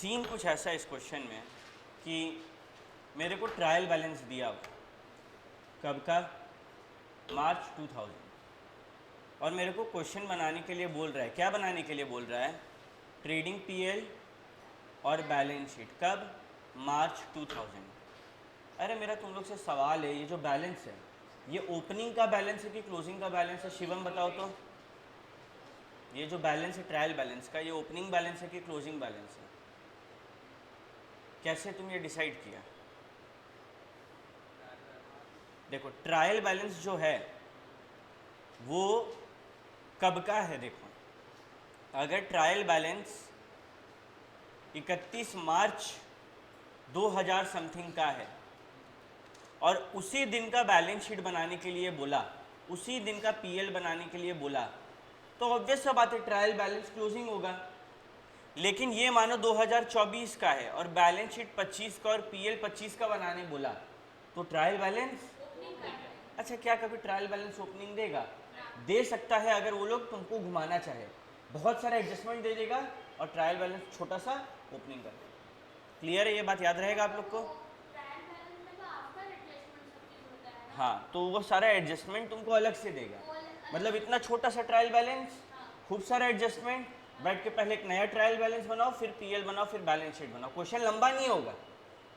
Scene कुछ ऐसा है इस क्वेश्चन में कि मेरे को ट्रायल बैलेंस दिया हुआ कब का, मार्च 2000, और मेरे को क्वेश्चन बनाने के लिए बोल रहा है, क्या बनाने के लिए बोल रहा है, ट्रेडिंग पीएल और बैलेंस शीट कब, मार्च 2000। अरे मेरा तुम लोग से सवाल है, ये जो बैलेंस है ये ओपनिंग का बैलेंस है कि क्लोजिंग का बैलेंस है? शिवम बताओ तो, ये जो बैलेंस है ट्रायल बैलेंस का, ये ओपनिंग बैलेंस है कि क्लोजिंग बैलेंस है? कैसे तुम ये डिसाइड किया? देखो ट्रायल बैलेंस जो है वो कब का है, देखो अगर ट्रायल बैलेंस 31 मार्च 2000 समथिंग का है और उसी दिन का बैलेंस शीट बनाने के लिए बोला, उसी दिन का पीएल बनाने के लिए बोला, तो ऑब्वियस सा बात है ट्रायल बैलेंस क्लोजिंग होगा। लेकिन ये मानो 2024 का है और बैलेंस शीट 25 का और पीएल 25 का बनाने बोला, तो ट्रायल बैलेंस, अच्छा क्या कभी ट्रायल बैलेंस ओपनिंग देगा? दे सकता है अगर वो लोग तुमको घुमाना चाहे, बहुत सारा एडजस्टमेंट दे देगा और ट्रायल बैलेंस छोटा सा ओपनिंग कर देगा। क्लियर है, ये बात याद रहेगा आप लोग को? हाँ, तो वो सारा एडजस्टमेंट तुमको अलग से देगा, मतलब इतना छोटा सा ट्रायल बैलेंस, खूब सारा एडजस्टमेंट, बैठ के पहले एक नया ट्रायल बैलेंस बनाओ, फिर पीएल बनाओ, फिर बैलेंस शीट बनाओ। क्वेश्चन लंबा नहीं होगा,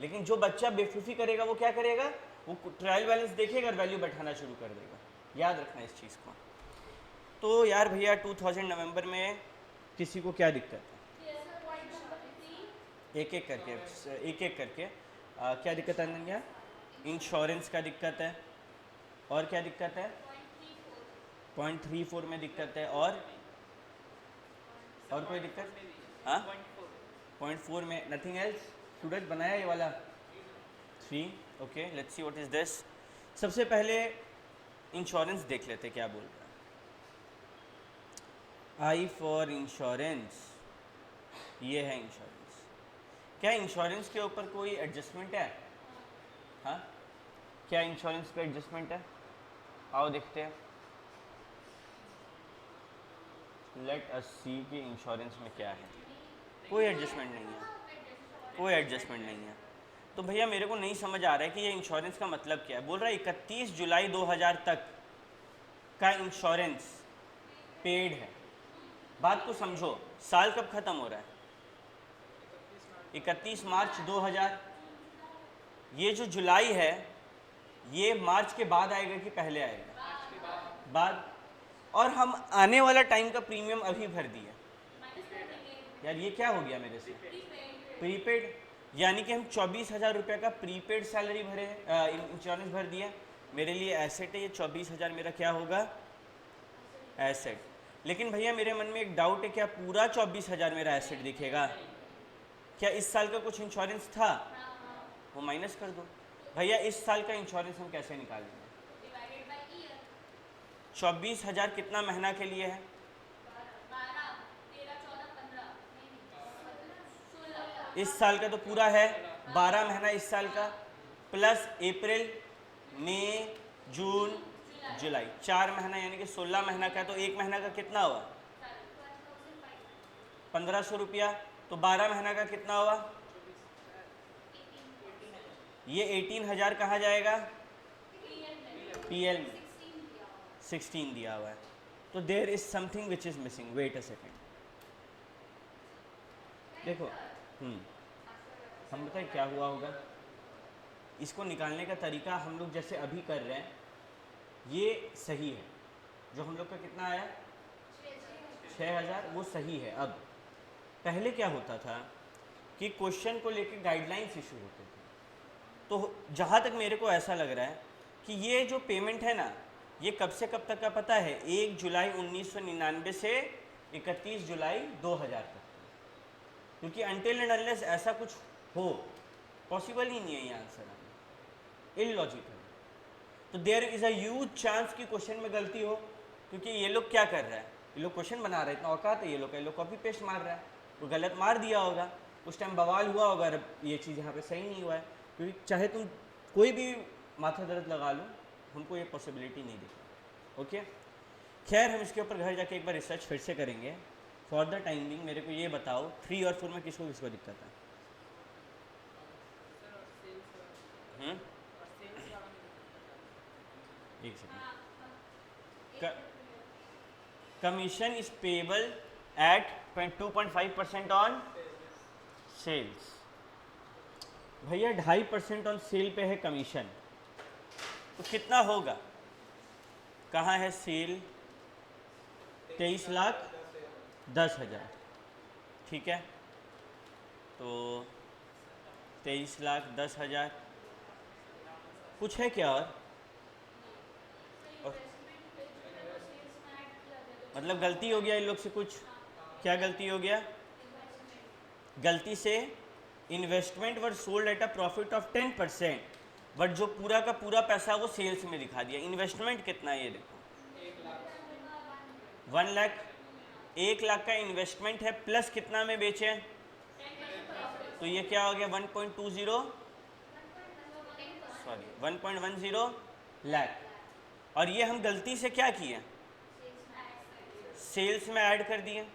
लेकिन जो बच्चा बेवकूफ़ी करेगा वो क्या करेगा, वो ट्रायल बैलेंस देखेगा और वैल्यू बैठाना शुरू कर देगा। याद रखना इस चीज़ को। तो यार भैया 2000 नवंबर में किसी को क्या दिक्कत है? एक एक करके क्या दिक्कत है अनन्या? इंश्योरेंस का दिक्कत है, और क्या दिक्कत है? 0.34 में दिक्कत है, और कोई दिक्कत? हाँ 0.4 में, नथिंग एल्स। सूरज बनाया ये वाला 3, okay let's see what is this. सबसे पहले इंश्योरेंस देख लेते क्या बोल रहा है। आई फॉर इंश्योरेंस, ये है इंश्योरेंस। क्या इंश्योरेंस के ऊपर कोई एडजस्टमेंट है? हाँ, क्या इंश्योरेंस पे एडजस्टमेंट है? आओ देखते हैं, लेट अस सी कि इंश्योरेंस में क्या है। कोई एडजस्टमेंट नहीं है, कोई एडजस्टमेंट नहीं है। तो भैया मेरे को नहीं समझ आ रहा है कि ये इंश्योरेंस का मतलब क्या है। बोल रहा है 31 जुलाई 2000 तक का इंश्योरेंस पेड है। बात को समझो, साल कब खत्म हो रहा है? 31 मार्च 2000। ये जो जुलाई है ये मार्च के बाद आएगा कि पहले आएगा? बाद। और हम आने वाला टाइम का प्रीमियम अभी भर दिया। यार ये क्या हो गया मेरे से? प्रीपेड, यानी कि हम 24,000 रुपये का प्रीपेड सैलरी भरे, इंश्योरेंस भर दिया। मेरे लिए एसेट है ये 24,000, मेरा क्या होगा? एसेट। लेकिन भैया मेरे मन में एक डाउट है, क्या पूरा 24,000 मेरा एसेट दिखेगा? क्या इस साल का कुछ इंश्योरेंस था? वो माइनस कर दो। भैया इस साल का इंश्योरेंस हम कैसे निकालेंगे? 24,000 कितना महीना के लिए है? इस साल का तो पूरा है, 12 महीना इस साल का, प्लस अप्रैल, मई, जून, जुलाई, 4 महीना यानी कि 16 महीना का। तो एक महीना का कितना हुआ? 1500 रुपया। तो 12 महीना का कितना हुआ? ये 18,000 कहाँ जाएगा? पीएल में 16 दिया हुआ है। तो there is something which is missing, wait a second. देखो हम बताएं क्या हुआ होगा। इसको निकालने का तरीका हम लोग जैसे अभी कर रहे हैं ये सही है। जो हम लोग का कितना आया 6,000, वो सही है। अब पहले क्या होता था कि क्वेश्चन को लेकर गाइडलाइंस इशू होते थे। तो जहाँ तक मेरे को ऐसा लग रहा है कि ये जो पेमेंट है ना, ये कब से कब तक का पता है? 1 जुलाई 1999 से 31 जुलाई 2000 तक। क्योंकि अनटिल एंड अनलेस ऐसा कुछ हो, पॉसिबल ही नहीं है ये आंसर आना, इलॉजिकल। तो there is a huge chance कि क्वेश्चन में गलती हो। क्योंकि ये लोग क्या कर रहा है, ये लोग क्वेश्चन बना रहे हैं, इतना औकात है ये लोग का, ये लोग कॉपी पेस्ट मार रहा है, तो गलत मार दिया होगा, उस टाइम बवाल हुआ होगा, अगर ये चीज़ यहाँ पे सही नहीं हुआ है। क्योंकि चाहे तुम कोई भी माथा दर्द लगा लो, हमको ये पॉसिबिलिटी नहीं दिखा। ओके, खैर हम इसके ऊपर घर जाके एक बार रिसर्च फिर से करेंगे फॉर द टाइम बिंग मेरे को ये बताओ 3 और 4 में किसको किसको दिक्कत है? एक second. Commission is payable at 2.5% on sales. भैया 2.5% ऑन सेल पे है कमीशन, तो कितना होगा? कहाँ है सेल? 23,10,000, ठीक है। तो 23,10,000 कुछ है क्या और मतलब गलती हो गया इन लोग से कुछ? क्या गलती हो गया? गलती से investment were sold at a profit of 10%, but जो पूरा का पूरा पैसा वो सेल्स में दिखा दिया। इन्वेस्टमेंट कितना है ये देखो, 1 लाख। 1 लाख का इन्वेस्टमेंट है, प्लस कितना में बेचे? तो ये क्या हो गया? 1.10 लाख। और ये हम गलती से क्या किए? सेल्स में ऐड कर दिए।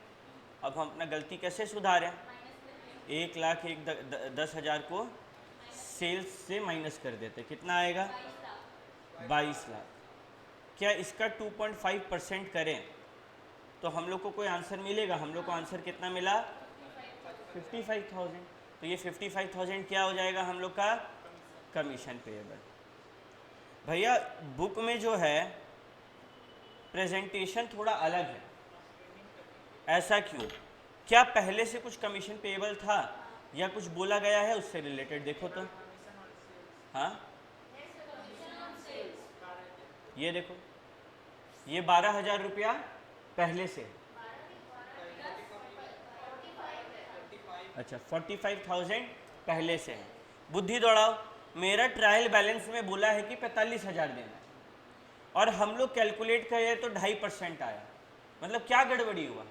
अब हम अपना गलती कैसे सुधारें? 1,10,000 को सेल्स से माइनस कर देते, कितना आएगा? 22 लाख। क्या इसका 2.5% करें तो हम लोग को कोई आंसर मिलेगा? हम लोग को आंसर कितना मिला? 55,000। तो ये 55,000 क्या हो जाएगा हम लोग का? Commission payable. भैया बुक में जो है प्रेजेंटेशन थोड़ा अलग है, ऐसा क्यों? क्या पहले से कुछ कमीशन पेएबल था या कुछ बोला गया है उससे रिलेटेड? देखो तो। हाँ, ये देखो, ये 12,000 रुपया पहले से। अच्छा, 45,000 पहले से है। बुद्धि दौड़ाओ। मेरा ट्रायल बैलेंस में बोला है कि 45,000 देना है, और हम लोग कैलकुलेट करें तो 2.5% आया। मतलब क्या गड़बड़ी हुआ?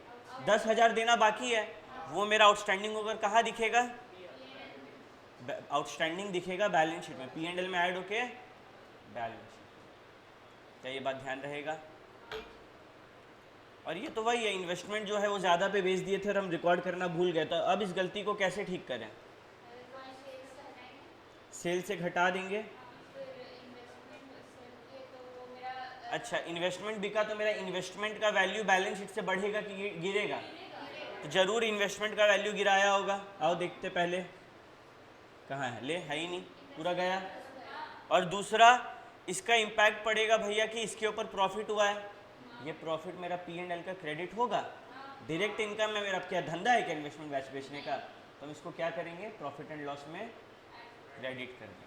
10,000 देना बाकी है, वो मेरा आउटस्टैंडिंग होकर कहाँ दिखेगा? आउटस्टैंडिंग दिखेगा बैलेंस शीट में, P&L में ऐड होके बैलेंस शीट। क्या ये बात ध्यान रहेगा? और ये तो वही है, इन्वेस्टमेंट जो है वो ज़्यादा पे बेच दिए थे और हम रिकॉर्ड करना भूल गए। तो अब इस गलती को कैसे ठीक करें? सेल से घटा देंगे। अच्छा, इन्वेस्टमेंट बिका तो मेरा इन्वेस्टमेंट का वैल्यू बैलेंस शीट से बढ़ेगा कि गिरेगा? तो जरूर इन्वेस्टमेंट का वैल्यू गिराया होगा। आओ देखते पहले, कहाँ है? ले, है ही नहीं, पूरा गया। और दूसरा, इसका इम्पैक्ट पड़ेगा भैया कि इसके ऊपर प्रॉफिट हुआ है। ये प्रॉफिट मेरा P&L का क्रेडिट होगा। डायरेक्ट इनकम में मेरा क्या धंधा है क्या इन्वेस्टमेंट बैच बेचने का? तो हम इसको क्या करेंगे? प्रॉफिट एंड लॉस में क्रेडिट कर देंगे।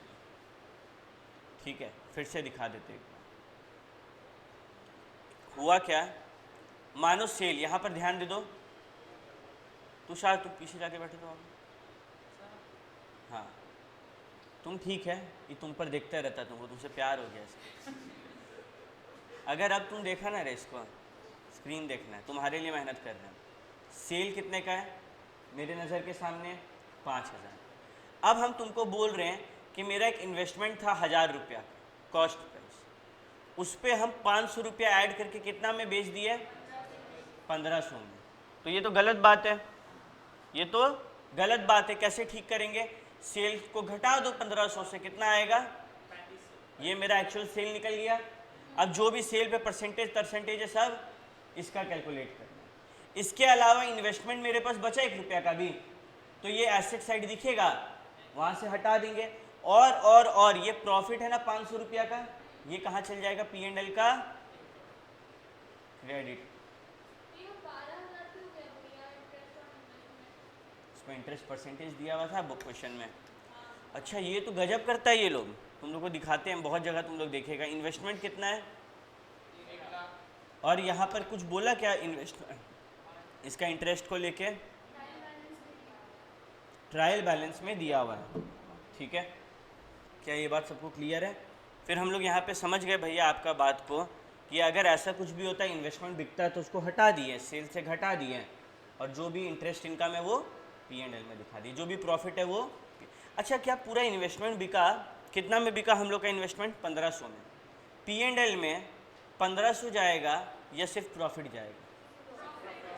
ठीक है, फिर से दिखा देते हैं। हुआ क्या? मानो सेल, यहाँ पर ध्यान दे दो। तुषार तुम पीछे जाके बैठे तो। हाँ, तुम ठीक है, ये तुम पर देखता रहता, तुमको तुमसे प्यार हो गया इसको। अगर अब तुम देखा ना रे, इसको स्क्रीन देखना है, तुम्हारे लिए मेहनत कर रहे हैं। सेल कितने का है मेरे नज़र के सामने? 5,000। अब हम तुमको बोल रहे हैं कि मेरा एक इन्वेस्टमेंट था 1,000 रुपया कॉस्ट प्राइस, उस पर हम 500 रुपया ऐड करके कितना में बेच दिए? 1,500 में। तो ये तो गलत बात है, ये तो गलत बात है। कैसे ठीक करेंगे? सेल को घटा दो 1,500 से, कितना आएगा? ये मेरा एक्चुअल सेल निकल गया। अब जो भी सेल पे परसेंटेज है सब इसका कैलकुलेट करना है। इसके अलावा इन्वेस्टमेंट मेरे पास बचा 1 रुपया का भी, तो ये एसेट साइड दिखेगा, वहाँ से हटा देंगे। और ये प्रॉफिट है ना 500 रुपया का, ये कहाँ चल जाएगा? P&L का क्रेडिट। इसमें इंटरेस्ट परसेंटेज दिया हुआ था बुक क्वेश्चन में। अच्छा, ये तो गजब करता है ये लोग, तुम लोग को दिखाते हैं बहुत जगह, तुम लोग देखेगा। इन्वेस्टमेंट कितना है? 1 लाख। और यहाँ पर कुछ बोला क्या इन्वेस्टमेंट, इसका इंटरेस्ट को लेके? ट्रायल बैलेंस में दिया हुआ है। ठीक है, क्या ये बात सबको क्लियर है? फिर हम लोग यहाँ पे समझ गए भैया आपका बात को, कि अगर ऐसा कुछ भी होता है, इन्वेस्टमेंट बिकता है तो उसको हटा दिए, सेल से घटा दिए, और जो भी इंटरेस्ट इनकम है वो P&L में दिखा दिए, जो भी प्रॉफिट है वो। अच्छा, क्या पूरा इन्वेस्टमेंट बिका? कितना में बिका हम लोग का इन्वेस्टमेंट? 1,500 में। P&L में 1,500 जाएगा या सिर्फ प्रॉफिट जाएगा?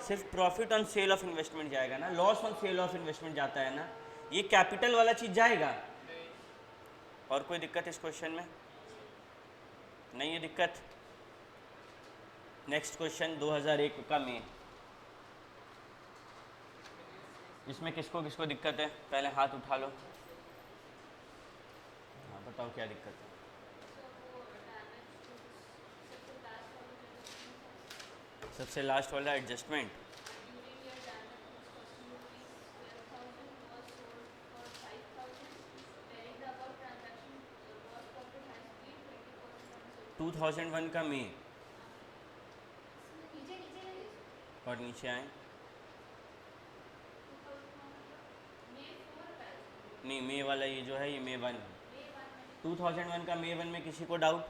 सिर्फ profit on sale of investment जाएगा ना, loss on sale of investment जाता है ना, ये कैपिटल वाला चीज जाएगा। और कोई दिक्कत इस क्वेश्चन में? नहीं है दिक्कत। नेक्स्ट क्वेश्चन 2001 का में, इसमें किसको किसको दिक्कत है? पहले हाथ उठा लो। हाँ बताओ क्या दिक्कत है? सबसे लास्ट वाला एडजस्टमेंट, टू 2001 का में, और नीचे आए नहीं, मे वाला ये जो है ये मे 1 है। 2001 का मे 1 में किसी को डाउट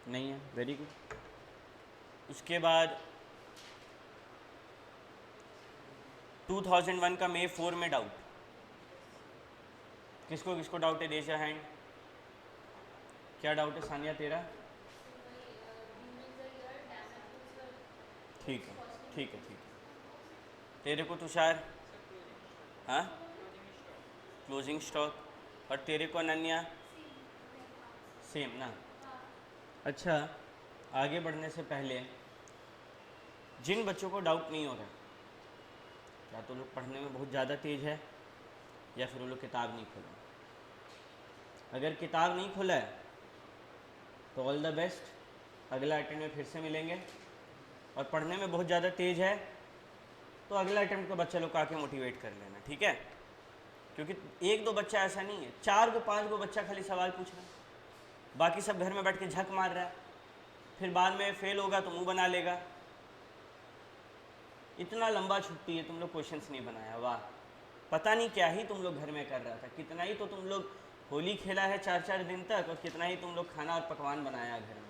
नहीं है? Very good. उसके बाद 2001 का मे 4 में डाउट, किसको किसको डाउट है? Raise your hand. क्या डाउट है सानिया तेरा? ठीक है ठीक है ठीक है। तेरे को तुषार? हाँ क्लोजिंग स्टॉक। और तेरे को अनन्या? सेम ना। अच्छा, आगे बढ़ने से पहले जिन बच्चों को डाउट नहीं हो रहा, या तो लोग पढ़ने में बहुत ज़्यादा तेज है या फिर वो लोग किताब नहीं खोला। अगर किताब नहीं खोला है तो ऑल द बेस्ट, अगला अटेम्प्ट में फिर से मिलेंगे। और पढ़ने में बहुत ज़्यादा तेज है तो अगला अटेम्प्ट को बच्चा लोग को आके मोटिवेट कर लेना, ठीक है? क्योंकि एक दो बच्चा ऐसा नहीं है, 4 को 5 को बच्चा खाली सवाल पूछ रहा है, बाकी सब घर में बैठ के झक मार रहा है, फिर बाद में फेल होगा तो मुंह बना लेगा। इतना लंबा छुट्टी है, तुम लोग क्वेश्चंस नहीं बनाया, वाह! पता नहीं क्या ही तुम लोग घर में कर रहा था, कितना ही तो तुम लोग होली खेला है 4-4 दिन तक, और कितना ही तुम लोग खाना और पकवान बनाया घर में।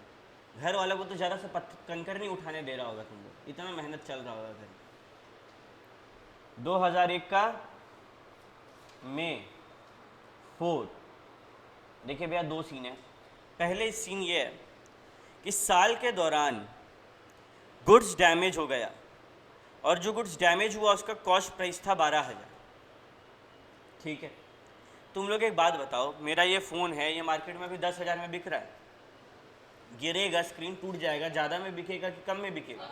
घर वालों को तो ज़रा सा कंकर नहीं उठाने दे रहा होगा तुम लोग, इतना मेहनत चल रहा होगा घर में। 2001 का में 4, देखिए भैया 2 सीन है। पहले सीन ये है कि साल के दौरान गुड्स डैमेज हो गया, और जो गुड्स डैमेज हुआ उसका कॉस्ट प्राइस था 12,000, ठीक है? तुम लोग एक बात बताओ, मेरा ये फ़ोन है, ये मार्केट में अभी 10,000 में बिक रहा है, गिरेगा, स्क्रीन टूट जाएगा, ज़्यादा में बिकेगा कि कम में बिकेगा?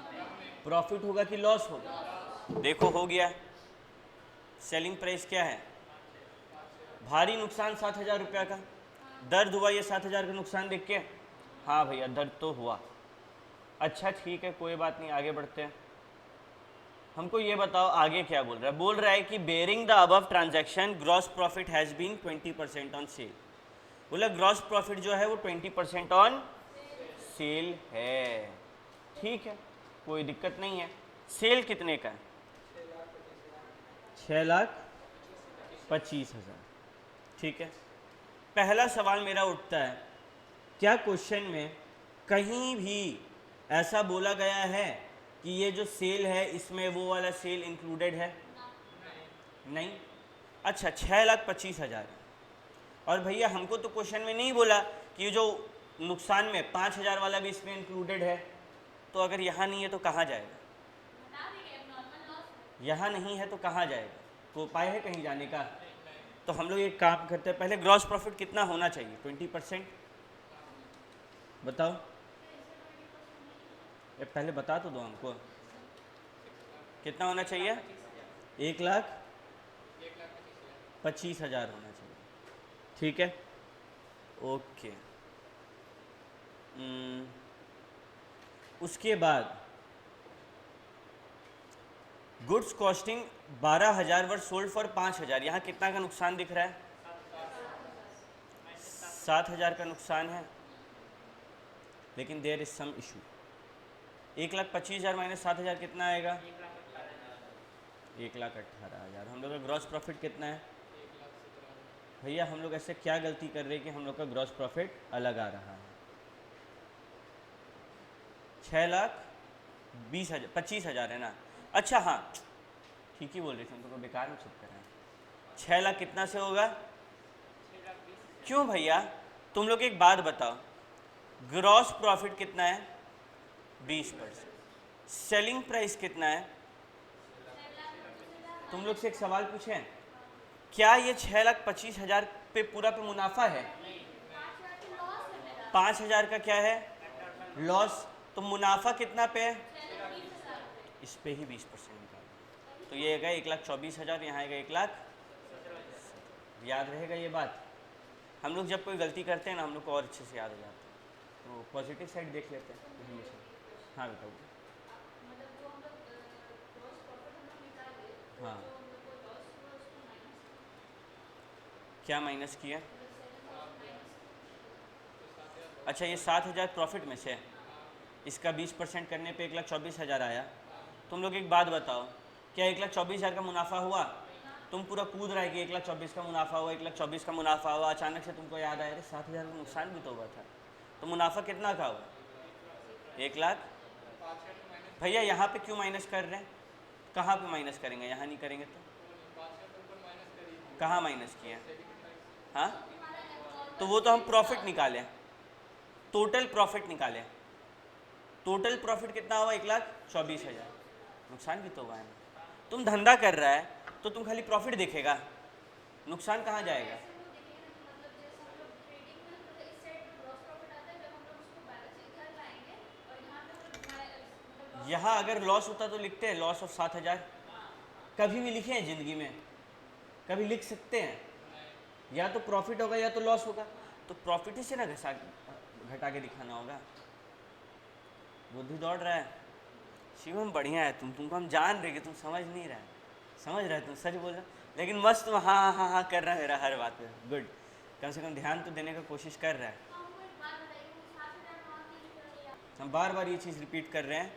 प्रॉफिट होगा कि लॉस होगा? देखो हो गया, सेलिंग प्राइस क्या है? भारी नुकसान 7,000 रुपया का। दर्द हुआ ये 7,000 का नुकसान देख के? हाँ भैया दर्द तो हुआ। अच्छा ठीक है, कोई बात नहीं, आगे बढ़ते हैं। हमको ये बताओ आगे क्या बोल रहा है? बोल रहा है कि bearing the above transaction gross profit has been 20% on sale. बोला ग्रॉस प्रॉफिट जो है वो 20% ऑन सेल है, ठीक है, कोई दिक्कत नहीं है। सेल कितने का है? 6,25,000, ठीक है। पहला सवाल मेरा उठता है, क्या क्वेश्चन में कहीं भी ऐसा बोला गया है कि ये जो सेल है इसमें वो वाला सेल इंक्लूडेड है? नहीं। अच्छा 6,25,000, और भैया हमको तो क्वेश्चन में नहीं बोला कि ये जो नुकसान में 5,000 वाला भी इसमें इंक्लूडेड है, तो अगर यहाँ नहीं है तो कहाँ जाएगा? यहाँ नहीं है तो कहाँ जाएगा? तो उपाय है कहीं जाने का? तो हम लोग एक काम करते हैं, पहले ग्रॉस प्रॉफिट कितना होना चाहिए? 20%। बताओ, ये पहले बता तो दो हमको, कितना होना चाहिए? 1,25,000 होना चाहिए, ठीक है, ओके। उसके बाद goods costing 12,000 were sold for 5,000, यहाँ कितना का नुकसान दिख रहा है? 7,000 का नुकसान है, लेकिन there is some issue. 1,25,000 minus 7,000 कितना आएगा? 1,18,000। हम लोग का ग्रॉस प्रॉफिट कितना है? भैया हम लोग ऐसे क्या गलती कर रहे हैं कि हम लोग का ग्रॉस प्रॉफिट अलग आ रहा है? 6,20,000 25,000 है ना? अच्छा हाँ ठीक ही बोल रहे थे, हम तो बेकार में चुप कर रहे हैं। 6 लाख कितना से होगा? क्यों भैया? तुम लोग एक बात बताओ, ग्रॉस प्रॉफिट कितना है? 20%। सेलिंग प्राइस कितना है? तुम लोग से एक सवाल पूछें, क्या ये 6,25,000 पे पूरा पे मुनाफा है? 5,000 का क्या है? लॉस। तो मुनाफा कितना पे है? इस पे ही 20% निकालो, तो ये आएगा 1,24,000, यहाँ आएगा 1,00,000। याद रहेगा ये बात? हम लोग जब कोई गलती करते हैं ना, हम लोग को और अच्छे से याद हो जाता है। तो पॉजिटिव साइड देख लेते हैं हमेशा। हाँ बताओ। हाँ, क्या माइनस किया? अच्छा, ये 7,000 प्रॉफिट में से इसका 20% करने पे 1,24,000 आया। तुम लोग एक बात बताओ, क्या 1,24,000 का मुनाफा हुआ? तुम पूरा कूद रहा है कि 1,24,000 का मुनाफा हुआ, 1,24,000 का मुनाफा हुआ, अचानक से तुमको याद आया अरे 7,000 का नुकसान भी तो हुआ था। तो मुनाफा कितना का हुआ? 1,00,000। भैया यहाँ पे क्यों माइनस कर रहे हैं? कहाँ पे माइनस करेंगे? यहाँ नहीं करेंगे तो कहाँ माइनस किया? हाँ, तो वो तो हम प्रॉफिट निकाले, टोटल प्रॉफिट निकाले। टोटल प्रॉफिट कितना हुआ? 1,24,000। नुकसान भी तो हुआ है ना। तुम धंधा कर रहा है तो तुम खाली प्रॉफिट देखेगा, नुकसान कहाँ जाएगा? यहाँ अगर लॉस होता तो लिखते हैं लॉस ऑफ 7,000। कभी भी लिखे हैं जिंदगी में? कभी लिख सकते हैं? या तो प्रॉफिट होगा या तो लॉस होगा, तो प्रॉफिट ही से ना घटा के दिखाना होगा। बुद्धि दौड़ रहा है। शिवम बढ़िया है, तुमको हम जान रहे कि तुम समझ नहीं रहा है, समझ रहा है, तुम सच बोल रहे हो, लेकिन मस्त तुम हाँ हाँ हाँ कर रहा है मेरा हर बात पे। गुड, कम से कम ध्यान तो देने का कोशिश कर रहा है। हम बार बार ये चीज़ रिपीट कर रहे हैं,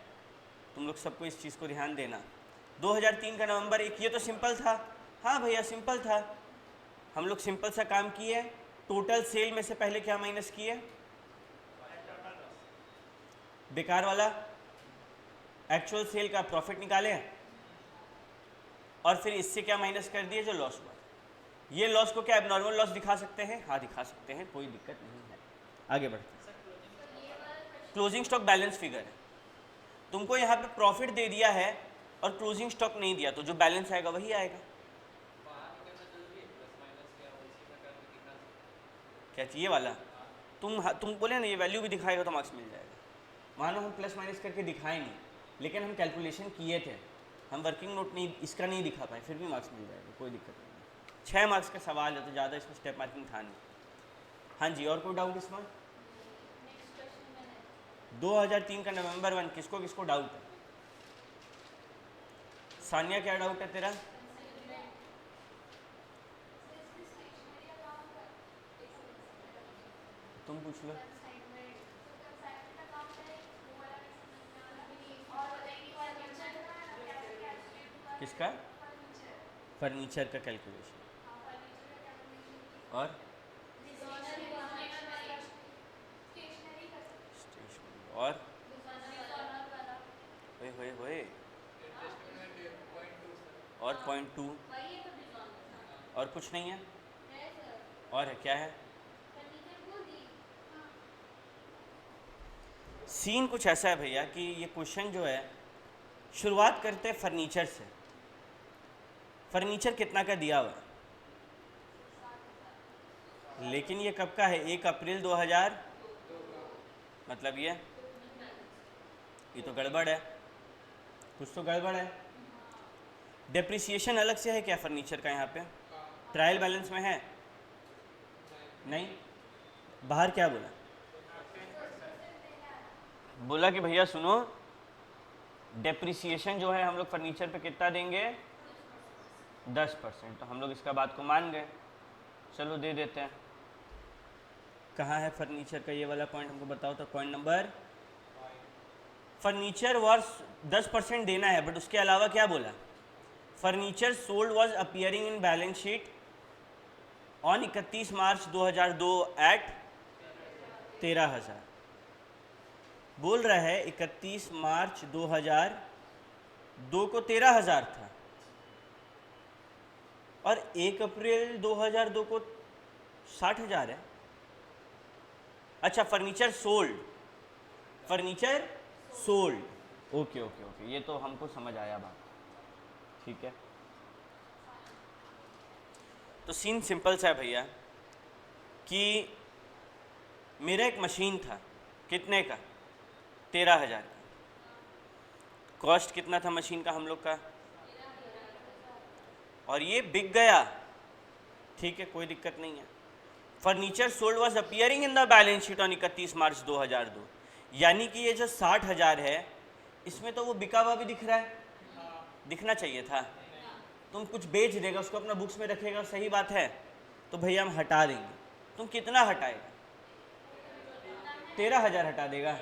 तुम लोग सबको इस चीज़ को ध्यान देना। 2003 का नवंबर 1, ये तो सिंपल था। हाँ भैया सिंपल था, हम लोग सिंपल सा काम किए। टोटल सेल में से पहले क्या माइनस किए? बेकार वाला एक्चुअल सेल का प्रॉफिट निकाले, और फिर इससे क्या माइनस कर दिए? जो लॉस हुआ। ये लॉस को क्या एबनॉर्मल लॉस दिखा सकते हैं? हाँ दिखा सकते हैं, कोई दिक्कत नहीं है। आगे बढ़ते हैं। क्लोजिंग स्टॉक बैलेंस फिगर है, तुमको यहाँ पे प्रॉफिट दे दिया है और क्लोजिंग स्टॉक नहीं दिया, तो जो बैलेंस आएगा वही आएगा। क्या चाहिए वाला? तुम बोले ना ये वैल्यू भी दिखाएगा तो मार्क्स मिल जाएगा। मानो हम प्लस माइनस करके दिखाए नहीं, लेकिन हम कैलकुलेशन किए थे, हम वर्किंग नोट नहीं इसका नहीं दिखा पाए, फिर भी मार्क्स मिल जाएगा, कोई दिक्कत नहीं। 6 मार्क्स का सवाल है तो ज़्यादा इसमें स्टेप मार्किंग था नहीं। हाँ जी, और कोई डाउट इसमें? 2003 का नवंबर 1 किसको किसको डाउट है? सानिया क्या डाउट है तेरा? तुम पूछ लो। किसका? फर्नीचर का कैलकुलेशन। और स्टेशनरी और होए होए और 0.2 और कुछ नहीं है? और है क्या है? सीन कुछ ऐसा है भैया कि ये क्वेश्चन जो है, शुरुआत करते हैं फर्नीचर से। फर्नीचर कितना का दिया हुआ है? लेकिन ये कब का है? 1 अप्रैल 2000, मतलब ये तो गड़बड़ है, कुछ तो गड़बड़ है। डेप्रिसिएशन अलग से है क्या फर्नीचर का? यहाँ पे ट्रायल बैलेंस में है? नहीं। बाहर क्या बोला? बोला कि भैया सुनो, डेप्रिसिएशन जो है हम लोग फर्नीचर पे कितना देंगे? 10%। तो हम लोग इसका बात को मान गए, चलो दे देते हैं। कहाँ है फर्नीचर का ये वाला पॉइंट, हमको बताओ तो। पॉइंट नंबर, फर्नीचर वॉज 10% देना है, बट उसके अलावा क्या बोला? Furniture sold was appearing in balance sheet on 31 March 2002 at 13,000। बोल रहा है 31 मार्च 2002 को 13,000 था, और 1 अप्रैल 2002 को 60,000 है। अच्छा, furniture sold, furniture sold okay okay okay, ये तो हमको समझ आया बात, ठीक है। तो सीन सिंपल सा है भैया कि मेरा एक मशीन था, कितने का, 13,000 का। कॉस्ट कितना था मशीन का हम लोग का, और ये बिक गया, ठीक है, कोई दिक्कत नहीं है। Furniture sold was appearing in the balance sheet on 31 March 2002, यानी कि ये जो 60,000 है इसमें तो वो बिका हुआ भी दिख रहा है, दिखना चाहिए था। तुम कुछ बेच देगा उसको अपना बुक्स में रखेगा, सही बात है, तो भैया हम हटा देंगे। तुम कितना हटाएगा, 13,000 हटा देगा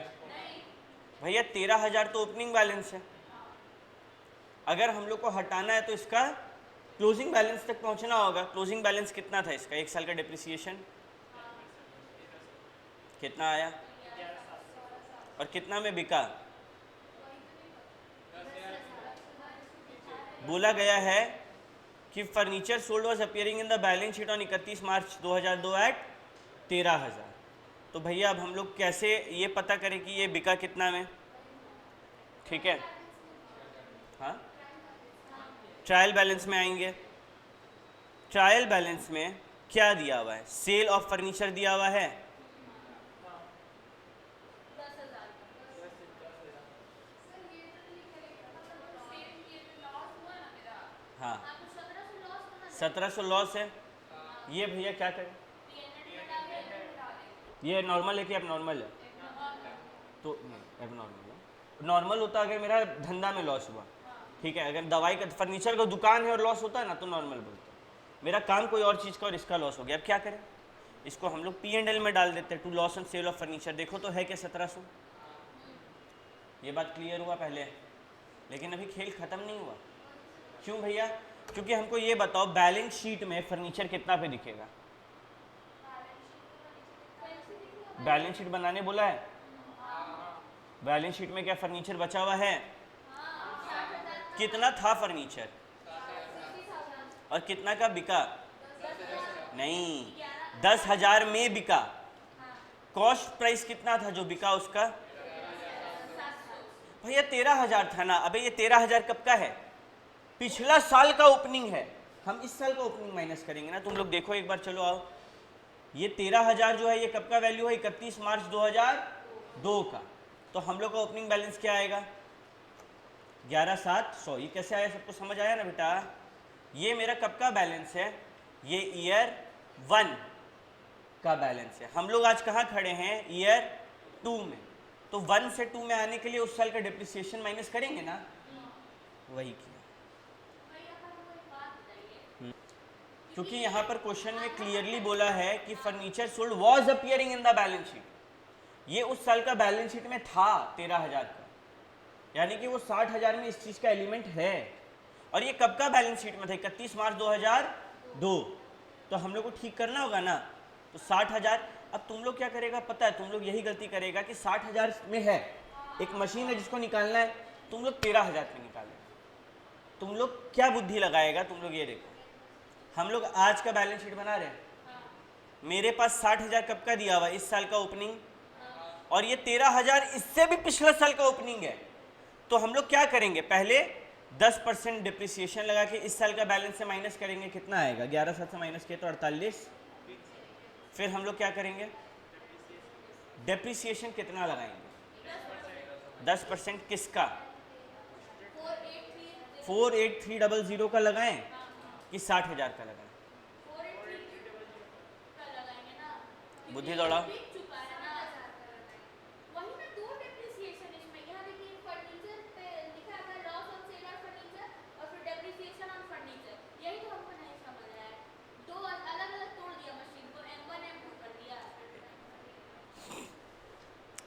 भैया? 13,000 तो ओपनिंग बैलेंस है, अगर हम लोग को हटाना है तो इसका क्लोजिंग बैलेंस तक पहुंचना होगा। क्लोजिंग बैलेंस कितना था इसका, एक साल का डिप्रिसिएशन कितना आया, और कितना में बिका? बोला गया है कि furniture sold was appearing in the balance sheet on 31 March 2002 at 13,000। तो भैया अब हम लोग कैसे ये पता करें कि ये बिका कितना में, ठीक है? हाँ, ट्रायल बैलेंस में आएंगे। ट्रायल बैलेंस में क्या दिया हुआ है, सेल ऑफ फर्नीचर दिया हुआ है, हाँ 1700 लॉस है। ये भैया क्या करें, ये नॉर्मल है कि अब नॉर्मल है? तो अब नॉर्मल है, नॉर्मल होता अगर मेरा धंधा में लॉस हुआ, ठीक है, अगर दवाई का फर्नीचर का दुकान है और लॉस होता है ना तो नॉर्मल बोलते हैं। मेरा काम कोई और चीज़ का और इसका लॉस हो गया, अब क्या करें? इसको हम लोग P&L में डाल देते हैं, to loss and sale of furniture. देखो तो है क्या 1700, ये बात क्लियर हुआ पहले, लेकिन अभी खेल ख़त्म नहीं हुआ। क्यों भैया? क्योंकि हमको ये बताओ बैलेंस शीट में फर्नीचर कितना पे दिखेगा? बैलेंस शीट बनाने बोला है, बैलेंस शीट में क्या फर्नीचर बचा हुआ है? कितना था फर्नीचर और कितना का बिका? नहीं, 10,000 में बिका। कॉस्ट प्राइस कितना था जो बिका उसका? भैया 13,000 था ना। अबे ये 13,000 कब का है? पिछला साल का ओपनिंग है, हम इस साल का ओपनिंग माइनस करेंगे ना। तुम लोग देखो एक बार, चलो आओ, ये 13,000 जो है ये कब का वैल्यू है? 31 मार्च 2002 का। तो हम लोग का ओपनिंग बैलेंस क्या आएगा? 11,700। ये कैसे आया, सबको समझ आया ना बेटा? ये मेरा कब का बैलेंस है? ये ईयर 1 का बैलेंस है। हम लोग आज कहाँ खड़े हैं? ईयर 2 में। तो 1 से 2 में आने के लिए उस साल का डिप्रिसिएशन माइनस करेंगे ना, वही किया। क्योंकि यहाँ पर क्वेश्चन में क्लियरली बोला है कि furniture sold was appearing in the balance sheet. ये उस साल का बैलेंस शीट में था 13,000 का, यानी कि वो 60,000 में इस चीज़ का एलिमेंट है। और ये कब का बैलेंस शीट में था? 31 मार्च 2002। तो हम लोग को ठीक करना होगा ना। तो 60,000, अब तुम लोग क्या करेगा पता है? तुम लोग यही गलती करेगा कि 60,000 में है, एक मशीन है जिसको निकालना है, तुम लोग 13,000 में निकालेगा। तुम लोग क्या बुद्धि लगाएगा? तुम लोग ये देखो, हम लोग आज का बैलेंस शीट बना रहे हैं, मेरे पास 60,000 कब का दिया हुआ? इस साल का ओपनिंग, और ये 13,000 इससे भी पिछले साल का ओपनिंग है। तो हम लोग क्या करेंगे? पहले 10% डिप्रिसिएशन लगा के इस साल का बैलेंस से माइनस करेंगे, कितना आएगा? 11,700 से माइनस किया तो 48। फिर हम लोग क्या करेंगे? डिप्रिसिएशन कितना लगाएंगे? 10% किसका? 48300 का लगाएं कि 60,000 का लगाएं? बुद्धि दौड़ाओ।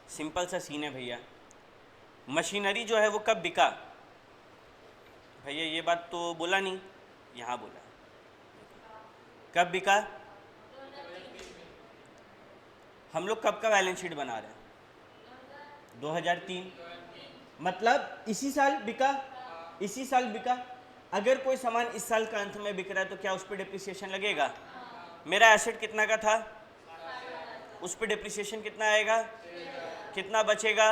सिंपल सा सीन है भैया। मशीनरी जो है वो कब बिका? भैया ये बात तो बोला नहीं, यहाँ बोला। कब बिका? हम लोग कब का बैलेंस शीट बना रहे हैं? 2003। मतलब इसी साल बिका, इसी साल बिका। अगर कोई सामान इस साल का अंत में बिक रहा है तो क्या उस पर डिप्रिसिएशन लगेगा? मेरा एसेट कितना का था? उस पर डिप्रिसिएशन कितना आएगा? कितना बचेगा?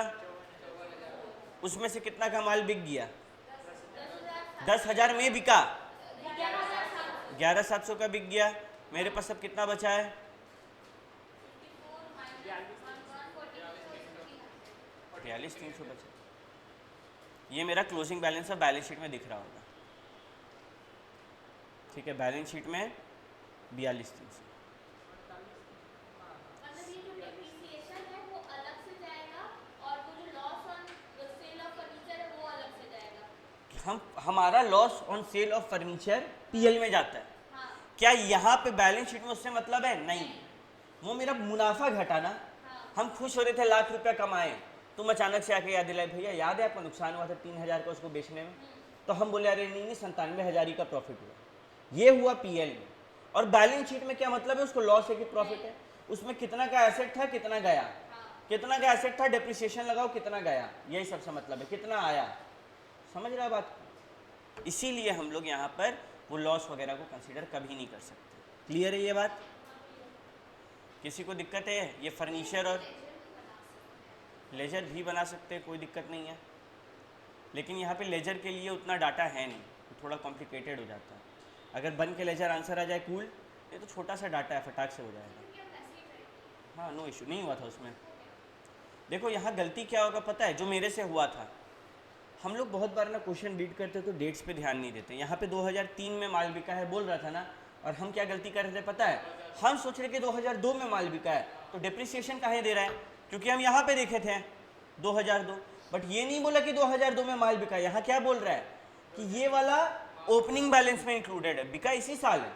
उसमें से कितना का माल बिक गया? 10,000 में बिका, 11,700 का बिक गया। मेरे पास अब कितना बचा है? 43,300 बचा। ये मेरा क्लोजिंग बैलेंस है, बैलेंस शीट में दिख रहा होगा। ठीक है, बैलेंस शीट में 42,300। हमारा loss on sale of furniture PL में जाता है। हाँ। क्या यहाँ पे बैलेंस शीट में उससे मतलब है? नहीं, वो मेरा मुनाफा घटा ना। हाँ। हम खुश हो रहे थे लाख रुपया कमाए, तुम अचानक से आके याद दिलाए, भैया याद है आपको नुकसान हुआ था 3,000 का उसको बेचने में? तो हम बोले अरे नहीं 97,000 का प्रॉफिट हुआ। ये हुआ पीएल में। और बैलेंस शीट में क्या मतलब है? उसको लॉस है कि प्रॉफिट है? उसमें कितना का एसेट था, कितना गया, कितना का एसेट था, डेप्रिसिएशन लगाओ कितना गया, यही सबसे मतलब है, कितना आया। समझ रहा बात? इसीलिए हम लोग यहाँ पर वो लॉस वगैरह को कंसीडर कभी नहीं कर सकते। क्लियर है ये बात? किसी को दिक्कत है? ये फर्नीचर और लेजर भी बना सकते हैं, कोई दिक्कत नहीं है, लेकिन यहाँ पे लेजर के लिए उतना डाटा है नहीं, थोड़ा कॉम्प्लिकेटेड हो जाता है। अगर बन के लेजर आंसर आ जाए कूल, ये तो छोटा सा डाटा है, फटाक से हो जाएगा। हाँ, नो इशू, नहीं हुआ था उसमें। देखो यहाँ गलती क्या होगा पता है, जो मेरे से हुआ था, हम लोग बहुत बार ना क्वेश्चन रीड करते तो डेट्स पे ध्यान नहीं देते। यहाँ पे 2003 में माल बिका है बोल रहा था ना, और हम क्या गलती कर रहे थे पता है? हम सोच रहे कि 2002 में माल बिका है, तो डिप्रिसिएशन काहे दे रहा है? क्योंकि हम यहाँ पे देखे थे 2002, बट ये नहीं बोला कि 2002 में माल बिका। यहाँ क्या बोल रहा है कि ये वाला ओपनिंग बैलेंस में इंक्लूडेड है, बिका इसी साल है।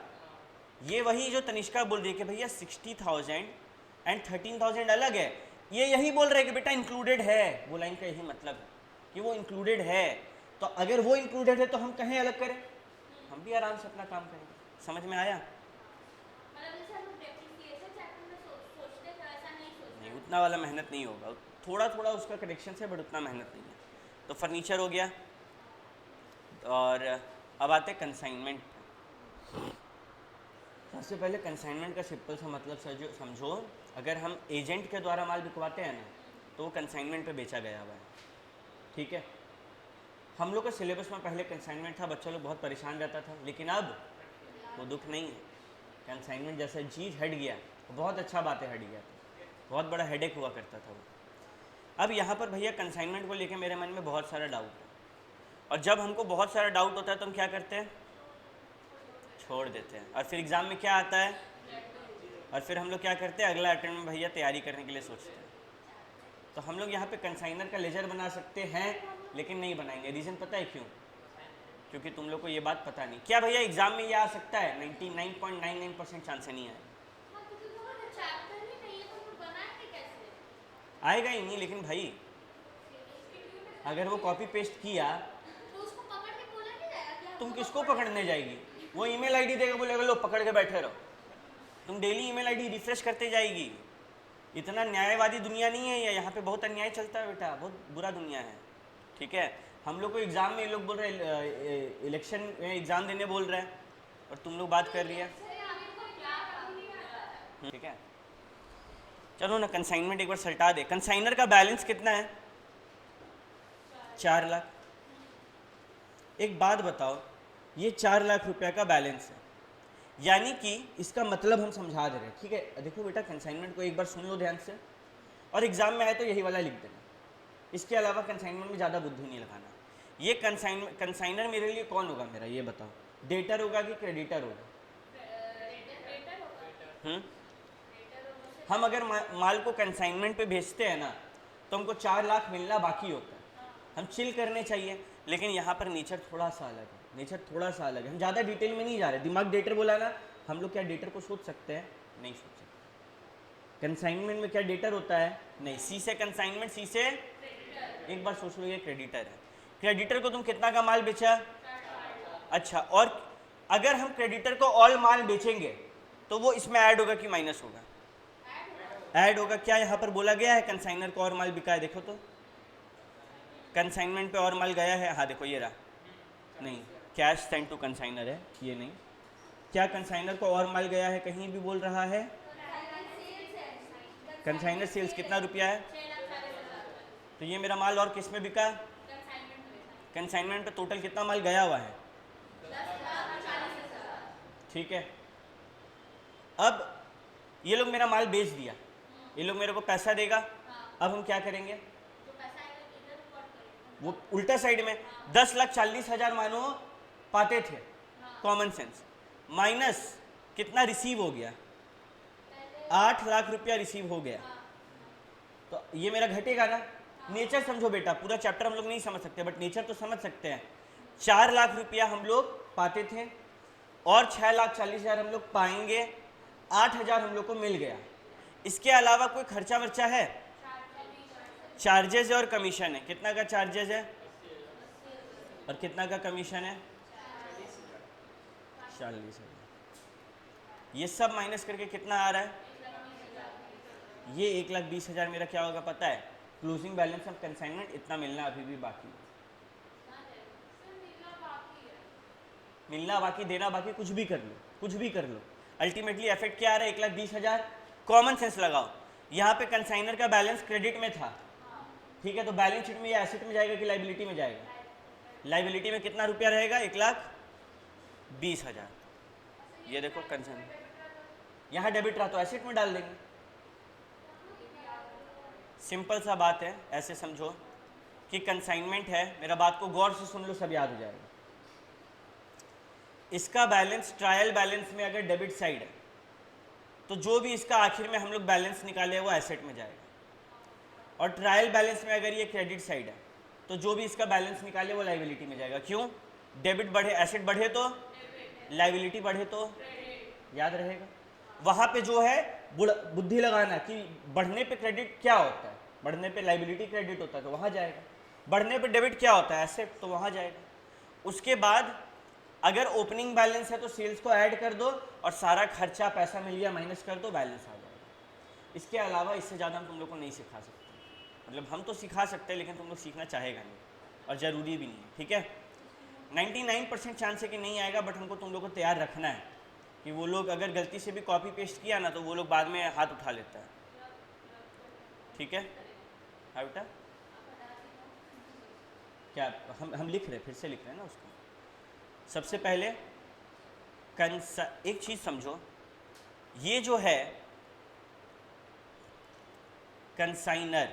ये वही जो तनिष्का बोल रही है कि भैया 60,000 एंड 13,000 अलग है, ये यही बोल रहे हैं कि बेटा इंक्लूडेड है। वो लाइन का यही मतलब है कि वो इंक्लूडेड है। तो अगर वो इंक्लूडेड है तो हम कहें अलग करें, हम भी आराम से अपना काम करेंगे। समझ में आया? नहीं, उतना वाला मेहनत नहीं होगा, थोड़ा थोड़ा उसका करेक्शन है, बट उतना मेहनत नहीं है। तो फर्नीचर हो गया, और अब आते कंसाइनमेंट। सबसे पहले कंसाइनमेंट का सिंपल सा मतलब समझो, अगर हम एजेंट के द्वारा माल बिकवाते हैं ना, तो वो कंसाइनमेंट पे बेचा गया हुआ है। ठीक है, हम लोग का सिलेबस में पहले कंसाइनमेंट था, बच्चा लोग बहुत परेशान रहता था, लेकिन अब वो दुख नहीं है। कंसाइनमेंट जैसा चीज़ हट गया, बहुत अच्छा बात है, हट गया, बहुत बड़ा हेडेक हुआ करता था वो। अब यहाँ पर भैया कंसाइनमेंट को लेकर मेरे मन में बहुत सारा डाउट है, और जब हमको बहुत सारा डाउट होता है तो हम क्या करते हैं? छोड़ देते हैं। और फिर एग्ज़ाम में क्या आता है? और फिर हम लोग क्या करते हैं? अगला अटेम्प्ट में भैया तैयारी करने के लिए सोचते हैं। तो हम लोग यहाँ पे कंसाइनर का लेजर बना सकते हैं, लेकिन नहीं बनाएंगे। रीज़न पता है क्यों? क्योंकि तुम लोग को ये बात पता नहीं। क्या भैया एग्जाम में ये आ सकता है? 99.99% चांस नहीं है, आएगा ही नहीं। लेकिन भाई अगर वो कॉपी पेस्ट किया तुम किसको पकड़ने जाएगी? वो ईमेल आईडी देगा, बोलेगा लो पकड़ के बैठे रहो। तुम डेली ईमेल आईडी रिफ्रेश करते जाएगी। इतना न्यायवादी दुनिया नहीं है ये, यहाँ पे बहुत अन्याय चलता है बेटा, बहुत बुरा दुनिया है। ठीक है, हम लोग को एग्ज़ाम में ये लोग बोल रहे हैं, इलेक्शन में एग्ज़ाम देने बोल रहे हैं, और तुम लोग बात कर रही है। ठीक है, चलो ना कंसाइनमेंट एक बार सल्टा दे। कंसाइनर का बैलेंस कितना है? 4 लाख। एक बात बताओ, ये 4 लाख रुपया का बैलेंस है, यानी कि इसका मतलब हम समझा दे रहे हैं। ठीक है, देखो बेटा कंसाइनमेंट को एक बार सुन लो ध्यान से, और एग्जाम में आए तो यही वाला लिख देना। इसके अलावा कंसाइनमेंट में ज़्यादा बुद्धि नहीं लगाना। ये कंसाइनर मेरे लिए कौन होगा मेरा, ये बताओ? डेटर होगा कि क्रेडिटर होगा? हम अगर माल को कंसाइनमेंट पे भेजते हैं ना, तो हमको 4 लाख मिलना बाकी होता है। हम चिल करने चाहिए, लेकिन यहाँ पर नेचर थोड़ा सा अलग है। नेचर थोड़ा सा अलग है, हम ज़्यादा डिटेल में नहीं जा रहे। दिमाग डेटर बोला ना, हम लोग क्या डेटर को सोच सकते हैं? नहीं सोच सकते। कंसाइनमेंट में क्या डेटर होता है? नहीं। सी से कंसाइनमेंट, सी से एक बार सोच लो, ये क्रेडिटर है। क्रेडिटर को तुम कितना का माल बेचा? अच्छा, और अगर हम क्रेडिटर को ऑल माल बेचेंगे तो वो इसमें ऐड होगा कि माइनस होगा? ऐड होगा। क्या यहाँ पर बोला गया है कंसाइनर को और माल बिका है? देखो तो कंसाइनमेंट पे और माल गया है? हाँ देखो ये रहा, नहीं, कैश सेंड टू कंसाइनर है, ये नहीं। क्या कंसाइनर को और माल गया है? कहीं भी बोल रहा है कंसाइनर सेल्स कितना रुपया है? तो ये मेरा माल और किस में बिका? कंसाइनमेंट पे टोटल कितना माल गया हुआ है? ठीक है, अब ये लोग मेरा माल बेच दिया, ये लोग मेरे को पैसा देगा। अब हम क्या करेंगे? वो उल्टा साइड में 10,40,000 मानो पाते थे, कॉमन सेंस, माइनस कितना रिसीव हो गया? 8 लाख रुपया रिसीव हो गया। तो ये मेरा घटेगा ना। नेचर समझो बेटा, पूरा चैप्टर हम लोग नहीं समझ सकते बट नेचर तो समझ सकते हैं। 4 लाख रुपया हम लोग पाते थे और 6,40,000 हम लोग पाएंगे, 8,000 हम लोग को मिल गया। इसके अलावा कोई खर्चा वर्चा है? चार्जेस है और कमीशन है। कितना का चार्जेस है और कितना का कमीशन है? 40,000। ये सब माइनस करके कितना आ रहा है? ये 1,20,000 मेरा क्या होगा पता है? क्लोजिंग बैलेंस ऑफ कंसाइनमेंट इतना मिलना अभी भी बाकी है। मिलना बाकी, देना बाकी, कुछ भी कर लो, कुछ भी कर लो, अल्टीमेटली इफेक्ट क्या आ रहा है? 1,20,000। कॉमन सेंस लगाओ, यहाँ पे कंसाइनर का बैलेंस क्रेडिट में था, ठीक है, तो बैलेंस शीट में या एसेट में जाएगा कि लाइबिलिटी में जाएगा? लाइबिलिटी में कितना रुपया रहेगा? 1,20,000। ये देखो कंसाइन, यहाँ डेबिट रहा तो एसेट में डाल देंगे। सिंपल सा बात है, ऐसे समझो कि कंसाइनमेंट है, मेरा बात को गौर से सुन लो, सब याद हो जाएगा। इसका बैलेंस ट्रायल बैलेंस में अगर डेबिट साइड है तो जो भी इसका आखिर में हम लोग बैलेंस निकाले वो एसेट में जाएगा, और ट्रायल बैलेंस में अगर ये क्रेडिट साइड है तो जो भी इसका बैलेंस निकाले वो लाइबिलिटी में जाएगा। क्यों? डेबिट बढ़े, एसेट बढ़े तो लाइबिलिटी बढ़े तो, याद रहेगा। वहाँ पे जो है बुद्धि लगाना कि बढ़ने पे क्रेडिट क्या होता है, बढ़ने पे लाइबिलिटी क्रेडिट होता है तो वहाँ जाएगा, बढ़ने पे डेबिट क्या होता है? एसेट, तो वहाँ जाएगा। उसके बाद अगर ओपनिंग बैलेंस है तो सेल्स को ऐड कर दो और सारा खर्चा पैसा मिल गया माइनस कर दो, बैलेंस आ जाएगा। इसके अलावा इससे ज़्यादा हम तुम लोग को नहीं सिखा सकते, मतलब हम तो सिखा सकते हैं लेकिन तुम लोग सीखना चाहेगा नहीं और ज़रूरी भी नहीं है, ठीक है। 99% चांस है कि नहीं आएगा, बट हमको तुम लोग को तैयार रखना है कि वो लोग अगर गलती से भी कॉपी पेस्ट किया ना तो वो लोग बाद में हाथ उठा लेता है, ठीक है। हाँ बेटा, क्या हम लिख रहे, फिर से लिख रहे हैं ना उसको। सबसे पहले एक चीज़ समझो, ये जो है कंसाइनर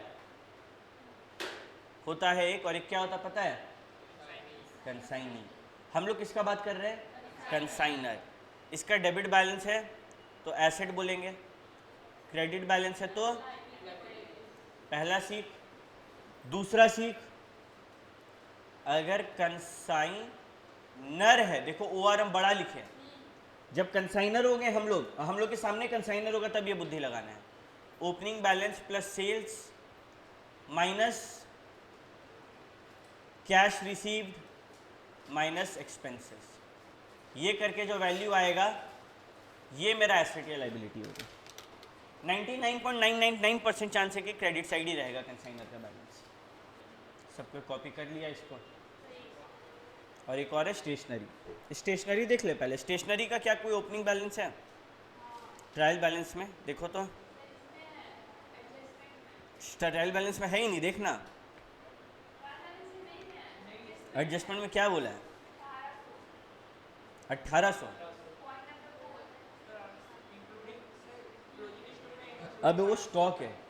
होता है एक, और एक क्या होता पता है? कंसाइनी। हम लोग किसका बात कर रहे हैं? कंसाइनर। इसका डेबिट बैलेंस है तो एसेट बोलेंगे, क्रेडिट बैलेंस है तो पहला सीख। दूसरा सीख, अगर कंसाइनर है, देखो ORM बड़ा लिखे, जब कंसाइनर हो गए हम लोग के सामने कंसाइनर होगा तब ये बुद्धि लगाना है। Opening balance plus sales minus cash received minus expenses, ये करके जो वैल्यू आएगा ये मेरा एसेट या लाइबिलिटी होगा। 99.999% चांस है कि क्रेडिट साइड ही रहेगा कंसाइनर का बैलेंस। सबको कॉपी कर लिया इसको। और एक और है स्टेशनरी। स्टेशनरी देख ले पहले, स्टेशनरी का क्या कोई ओपनिंग बैलेंस है? ट्रायल बैलेंस में देखो तो, ट्रायल बैलेंस में है ही नहीं, देखना। एडजस्टमेंट में क्या बोला है? 1800। अब वो स्टॉक है,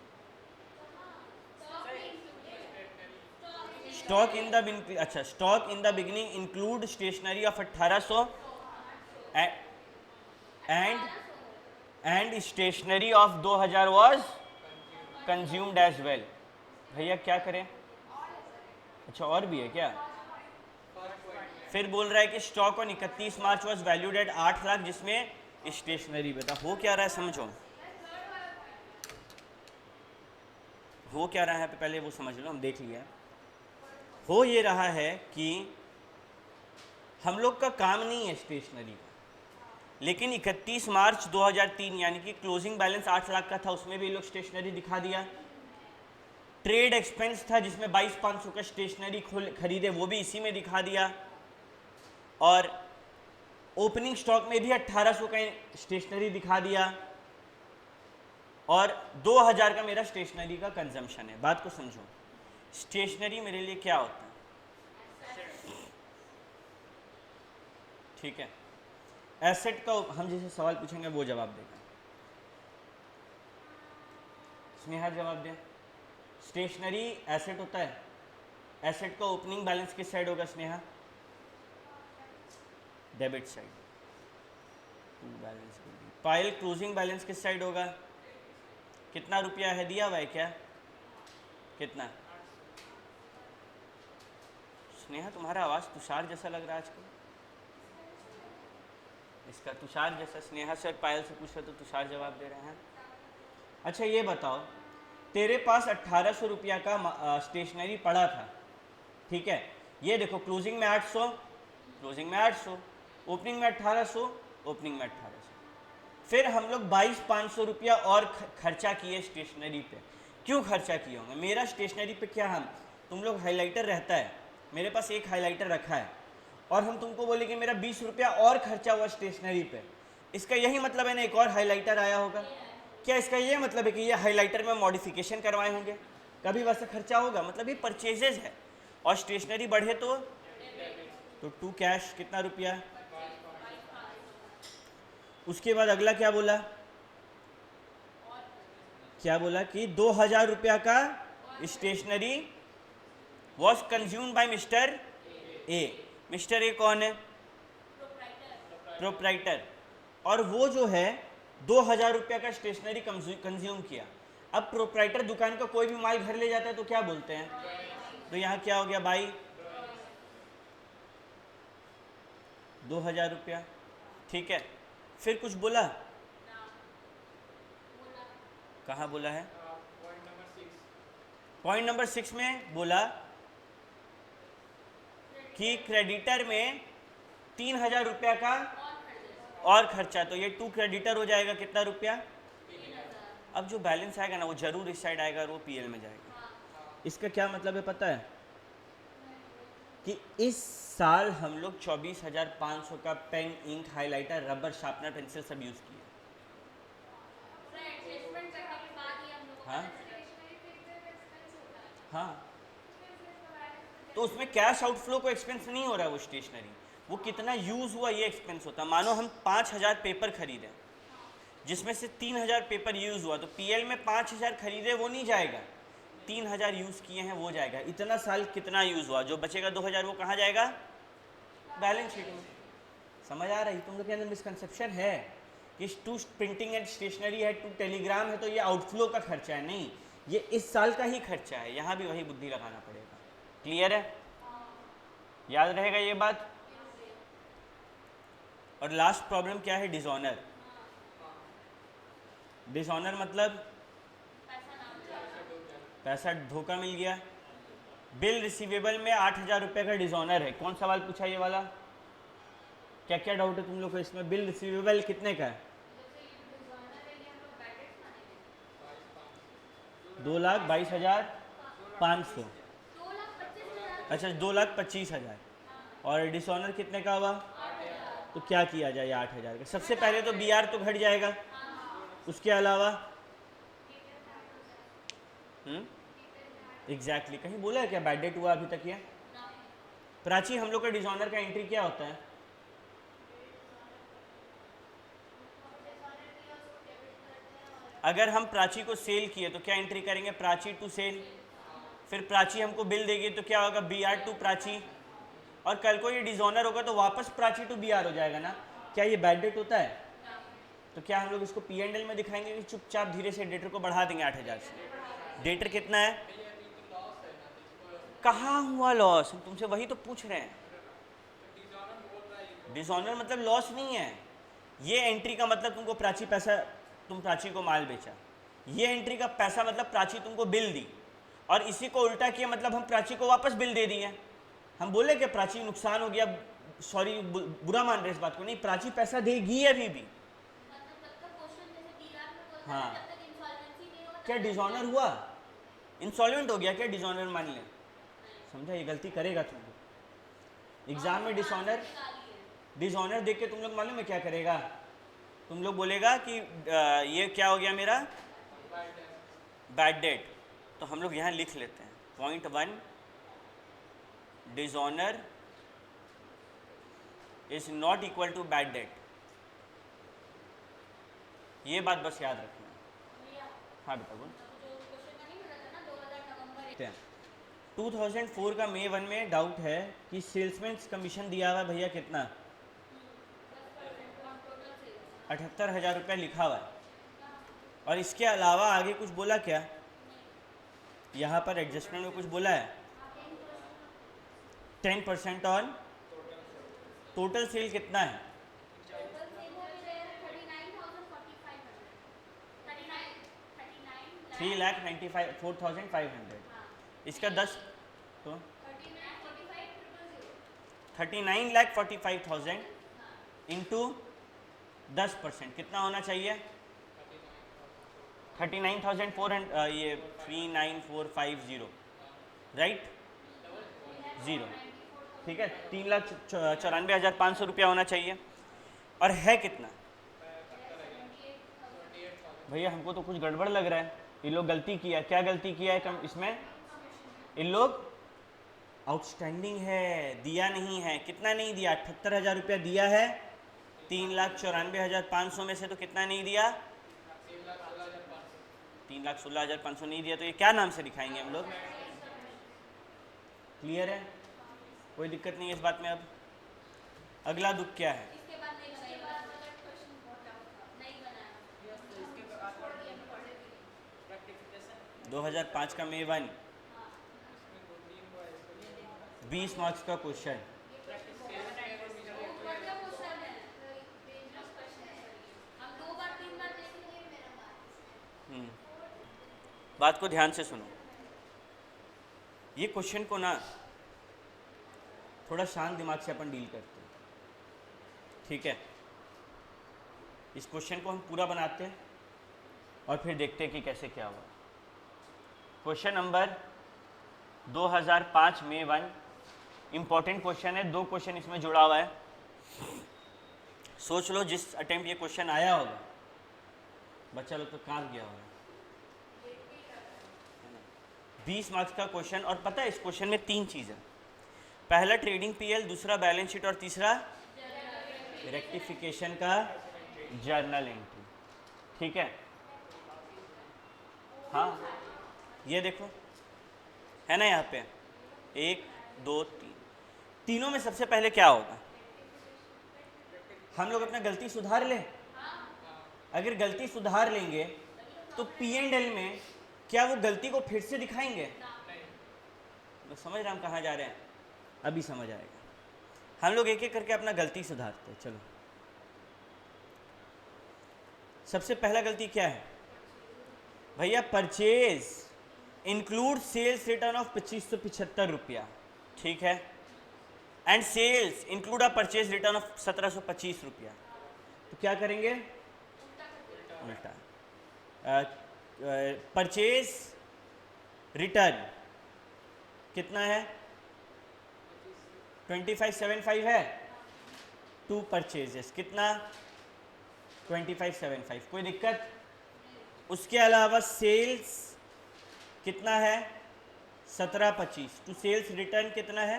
स्टॉक इन द, अच्छा, stock in the beginning include stationery of 1800 and stationery of 2000 was consumed as well. भैया क्या करें? अच्छा और भी है क्या? फिर बोल रहा है कि stock on 31 March was valued at 8 lakh, जिसमें स्टेशनरी, बता हो क्या रहा है, समझो हो क्या रहा है, पहले वो समझ लो, हम देख लिया। हो ये रहा है कि हम लोग का काम नहीं है स्टेशनरी का, लेकिन 31 मार्च 2003 यानी कि क्लोजिंग बैलेंस 8 लाख का था, उसमें भी लोग स्टेशनरी दिखा दिया। ट्रेड एक्सपेंस था जिसमें 22,500 का स्टेशनरी खरीदे, वो भी इसी में दिखा दिया। और ओपनिंग स्टॉक में भी 1800 का स्टेशनरी दिखा दिया, और 2000 का मेरा स्टेशनरी का कंजम्पशन है। बात को समझो, स्टेशनरी मेरे लिए क्या होता है? ठीक है, एसेट का हम जैसे सवाल पूछेंगे वो जवाब देगा। स्नेहा जवाब दे। स्टेशनरी एसेट होता है, एसेट का ओपनिंग बैलेंस किस साइड होगा Sneha? Debit side. Balance file closing balance किस साइड होगा? कितना रुपया है दिया हुआ है क्या? कितना? स्नेहा तुम्हारा आवाज़ तुषार जैसा लग रहा है आजकल। इसका तुषार जैसा, स्नेहा से और पायल से पूछ रहे तो तुषार जवाब दे रहे हैं। अच्छा ये बताओ, तेरे पास 1800 रुपया का स्टेशनरी पड़ा था, ठीक है, ये देखो क्लोजिंग में 800, क्लोजिंग में 800, ओपनिंग में 1800, ओपनिंग में 1800, फिर हम लोग 22,500 रुपया और खर्चा किए स्टेशनरी पे। क्यों खर्चा किए होंगे? मेरा स्टेशनरी पे क्या, हम तुम लोग हाइलाइटर रहता है, मेरे पास एक हाइलाइटर रखा है और हम तुमको बोले कि मेरा 20 रुपया और खर्चा हुआ स्टेशनरी पे, इसका यही मतलब है ना एक और हाइलाइटर आया होगा। क्या इसका ये मतलब है कि ये हाइलाइटर में मॉडिफिकेशन करवाए होंगे? कभी वैसा खर्चा होगा? मतलब ये परचेजेज है और स्टेशनरी बढ़े तो टू कैश कितना रुपया। उसके बाद अगला क्या बोला? क्या बोला कि 2000 रुपया का stationery was consume by mister A. Mister A कौन है? प्रोप्राइटर। और वो जो है 2000 रुपया का स्टेशनरी कंज्यूम किया। अब प्रोप्राइटर दुकान का कोई भी माल घर ले जाता है तो क्या बोलते हैं? तो यहाँ क्या हो गया भाई? 2000 रुपया, ठीक है। फिर कुछ बोला? कहाँ बोला है? पॉइंट नंबर 6 में बोला कि क्रेडिटर में 3000 रुपया का और खर्चा, तो ये 2 क्रेडिटर हो जाएगा कितना रुपया? अब जो बैलेंस आएगा ना वो जरूर इस साइड आएगा और वो पीएल में जाएगा। इसका क्या मतलब है पता है? कि इस साल हम लोग 24,500 का pen, ink, highlighter, rubber, sharpener, pencil सब यूज किए। हाँ हाँ, तो उसमें कैश आउटफ्लो को एक्सपेंस नहीं हो रहा है, वो स्टेशनरी वो कितना यूज हुआ ये एक्सपेंस होता है। मानो हम 5000 पेपर खरीदे जिसमें से 3000 पेपर यूज हुआ, तो पीएल में 5000 खरीदे वो नहीं जाएगा, 3000 यूज किए हैं वो जाएगा। इतना साल कितना यूज हुआ, जो बचेगा 2000 वो कहाँ जाएगा? बैलेंस शीट में। समझ आ रही? तुम लोग के अंदर मिसकंसेप्शन है कि टू प्रिंटिंग एंड स्टेशनरी है, टू टेलीग्राम है तो ये आउटफ्लो का खर्चा है, नहीं, ये इस साल का ही खर्चा है। यहाँ भी वही बुद्धि लगाना पड़ेगा। क्लियर है? याद रहेगा ये बात। और लास्ट प्रॉब्लम क्या है? डिसऑनर। डिसऑनर मतलब पैसा धोखा मिल गया। बिल रिसीवेबल में 8000 रुपये का डिसऑनर है। कौन सवाल पूछा ये वाला? क्या क्या डाउट है तुम लोग को इसमें? बिल रिसीवेबल कितने का है? 2,22,500। अच्छा 2,25,000। और डिसऑनर कितने का हुआ? तो क्या किया जाए 8000 का? सबसे पहले तो बीआर तो घट जाएगा, उसके अलावा एग्जैक्टली कहीं बोला है क्या बैड डेट हुआ अभी तक? ये प्राची, हम लोग का डिसऑनर का एंट्री क्या होता है? अगर हम प्राची को सेल किए तो क्या एंट्री करेंगे? Prachi to sale. फिर प्राची हमको बिल देगी तो क्या होगा? B R to Prachi. और कल को ये डिसऑनर होगा तो वापस प्राची टू बी आर हो जाएगा ना। क्या ये बैड डेट होता है? तो क्या हम लोग इसको पी एंड एल में दिखाएंगे कि चुपचाप धीरे से डेटर को बढ़ा देंगे 8000 से? डेटर कितना है? कहाँ हुआ लॉस? हम तुमसे वही तो पूछ रहे हैं। डिसऑनर मतलब लॉस नहीं है। ये एंट्री का मतलब तुमको प्राची पैसा, तुम प्राची को माल बेचा। ये एंट्री का पैसा मतलब प्राची तुमको बिल दी, और इसी को उल्टा किया मतलब हम प्राची को वापस बिल दे दिए। हम बोले कि प्राची नुकसान हो गया, सॉरी बुरा मान रहे इस बात को, नहीं, प्राची पैसा देगी अभी भी। हाँ, क्या डिसऑनर हुआ? इंसॉल्वेंट हो गया क्या? डिसऑनर मान ले, समझा? ये गलती करेगा तुम लोग एग्जाम में। डिसऑनर देख के तुम लोग मालूम है क्या करेगा? तुम लोग बोलेगा कि ये क्या हो गया मेरा? Bad debt. तो हम लोग यहाँ लिख लेते हैं point 1, dishonour is not equal to bad debt. ये बात बस याद रखना। हाँ बेटा बोल। 2004 का May 1 में डाउट है कि सेल्समैन कमीशन दिया हुआ है भैया कितना, 78,000 रुपये लिखा हुआ है, और इसके अलावा आगे कुछ बोला क्या, यहाँ पर एडजस्टमेंट में कुछ बोला है 10% ऑन टोटल सेल कितना है, 3,94,500। इसका 10 तो 39,45,000 इंटू 10% कितना होना चाहिए, 39,400, ये 3,9450 राइट, ज़ीरो, ठीक है, 3,94,500 रुपया होना चाहिए। और है कितना भैया, हमको तो कुछ गड़बड़ लग रहा है, ये लोग गलती किया, क्या गलती किया है कम इसमें, इन लोग आउटस्टैंडिंग है, दिया नहीं है, कितना नहीं दिया, 78,000 रुपया दिया है, 3,94,500 में से तो कितना नहीं दिया, 3,16,500 नहीं दिया, तो ये क्या नाम से दिखाएंगे हम लोग, क्लियर है, कोई दिक्कत नहीं है इस बात में। अब अगला दुख क्या है, 2005 का May 1 20 मार्क्स का क्वेश्चन, बात को ध्यान से सुनो, ये क्वेश्चन को ना थोड़ा शांत दिमाग से अपन डील करते हैं, ठीक है, इस क्वेश्चन को हम पूरा बनाते हैं और फिर देखते हैं कि कैसे क्या हुआ। Question number 2005 May 1 important question है, 2 क्वेश्चन इसमें जुड़ा हुआ है, सोच लो जिस अटेम्प्ट ये क्वेश्चन आया होगा बच्चा लोग तो कांप गया होगा, 20 मार्क्स का क्वेश्चन। और पता है इस क्वेश्चन में 3 चीज़ है, पहला ट्रेडिंग पीएल, दूसरा बैलेंस शीट और तीसरा रेक्टिफिकेशन का जर्नल एंट्री, ठीक है, हाँ ये देखो है ना, यहाँ पे 1 2 3, तीनों में सबसे पहले क्या होगा, हम लोग अपना गलती सुधार लें, अगर गलती सुधार लेंगे तो P&L में क्या वो गलती को फिर से दिखाएंगे, तो समझ रहे हम कहाँ जा रहे हैं, अभी समझ आएगा, हम लोग एक एक करके अपना गलती सुधारते हैं। चलो सबसे पहला गलती क्या है भैया, purchase include sales return of 2575 रुपया, ठीक है, and sales include a purchase return of 1725 रुपया, तो क्या करेंगे उल्टा, परचेज रिटर्न कितना है 2575 है, टू परचेजेस कितना 2575, कोई दिक्कत, उसके अलावा सेल्स कितना है 1725, टू सेल्स रिटर्न कितना है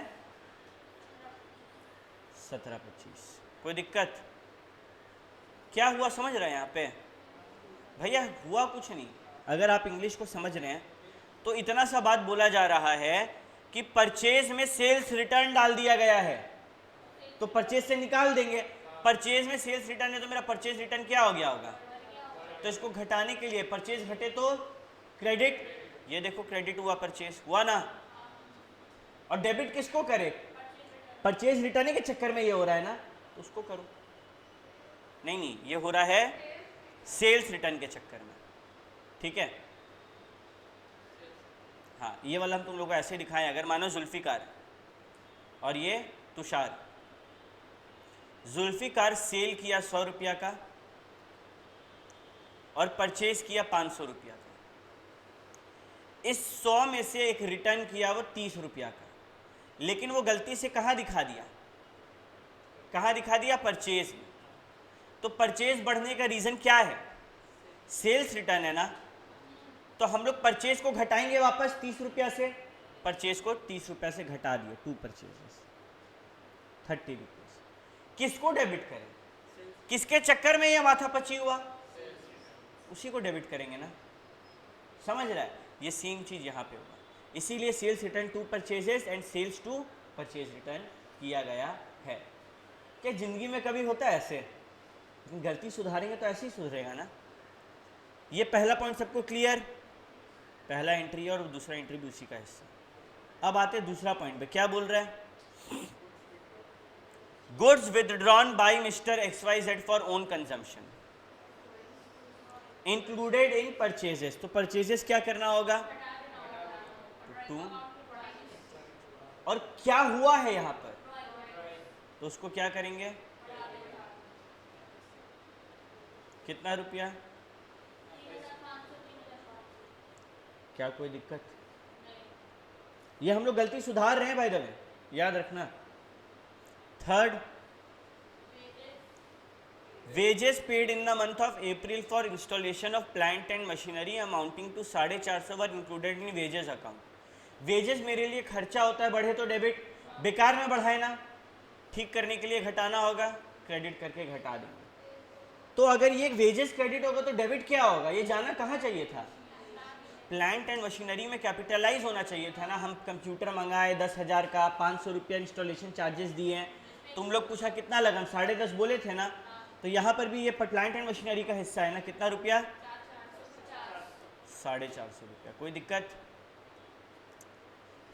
1725, कोई दिक्कत, क्या हुआ समझ रहे हैं यहाँ पे भैया, हुआ कुछ नहीं, अगर आप इंग्लिश को समझ रहे हैं तो इतना सा बात बोला जा रहा है कि परचेज में सेल्स रिटर्न डाल दिया गया है, तो परचेज से निकाल देंगे, परचेज में सेल्स रिटर्न है तो मेरा परचेज रिटर्न क्या हो गया होगा, तो इसको घटाने के लिए परचेज घटे तो क्रेडिट, ये देखो क्रेडिट हुआ, परचेज हुआ ना, और डेबिट किसको करे, परचेज रिटर्न के चक्कर में ये हो रहा है ना, तो उसको करो, नहीं नहीं ये हो रहा है सेल्स रिटर्न के चक्कर में, ठीक है, हाँ ये वाला हम तुम लोगों को ऐसे दिखाएं, अगर मानो जुल्फिकार और ये तुषार, जुल्फिकार सेल किया 100 रुपया का और परचेज किया 500 रुपया का, इस 100 में से एक रिटर्न किया वो 30 रुपया का, लेकिन वो गलती से कहाँ दिखा दिया, कहाँ दिखा दिया, परचेज में, तो परचेज बढ़ने का रीज़न क्या है, सेल्स रिटर्न है ना, तो हम लोग परचेज को घटाएंगे वापस 30 रुपया से, परचेज को 30 रुपया से घटा दिए, टू परचेजेस 30 रुपीज़, किसको डेबिट करें? किसके चक्कर में ये माथापच्ची हुआ? उसी को डेबिट करेंगे ना, समझ रहा है? ये सेम चीज यहाँ पे होगा, इसीलिए sales return to purchases and sales to purchase return किया गया है। क्या जिंदगी में कभी होता है ऐसे? गलती सुधारेंगे तो ऐसे ही सुधरेगा ना। ये पहला पॉइंट सबको क्लियर? पहला एंट्री और दूसरा एंट्री भी उसी का हिस्सा। अब आते दूसरा पॉइंट पे, क्या बोल रहा है? Goods withdrawn by mister XYZ for own consumption included in purchases. तो परचेजेस क्या करना होगा? टू। और क्या हुआ है यहां पर, तो उसको क्या करेंगे? कितना रुपया? क्या कोई दिक्कत? ये हम लोग गलती सुधार रहे हैं भाई दबे, याद रखना। Third, wages paid in the month of April for installation of plant and machinery amounting to 450 were included in wages account. wages मेरे लिए खर्चा होता है, बढ़े तो डेबिट, बेकार में बढ़ाए ना, ठीक करने के लिए घटाना होगा, क्रेडिट करके घटा देंगे। तो अगर ये वेजेस क्रेडिट होगा तो डेबिट क्या होगा? ये जाना कहाँ चाहिए था? प्लांट एंड मशीनरी में कैपिटलाइज होना चाहिए था ना। हम कंप्यूटर मंगाए 10,000 का, 500 रुपया इंस्टॉलेशन चार्जेस दिए हैं, तुम लोग पूछा कितना लगा, 10.5 बोले थे ना। तो यहाँ पर भी ये प्लांट एंड मशीनरी का हिस्सा है ना, कितना रुपया? 450 रुपया। कोई दिक्कत?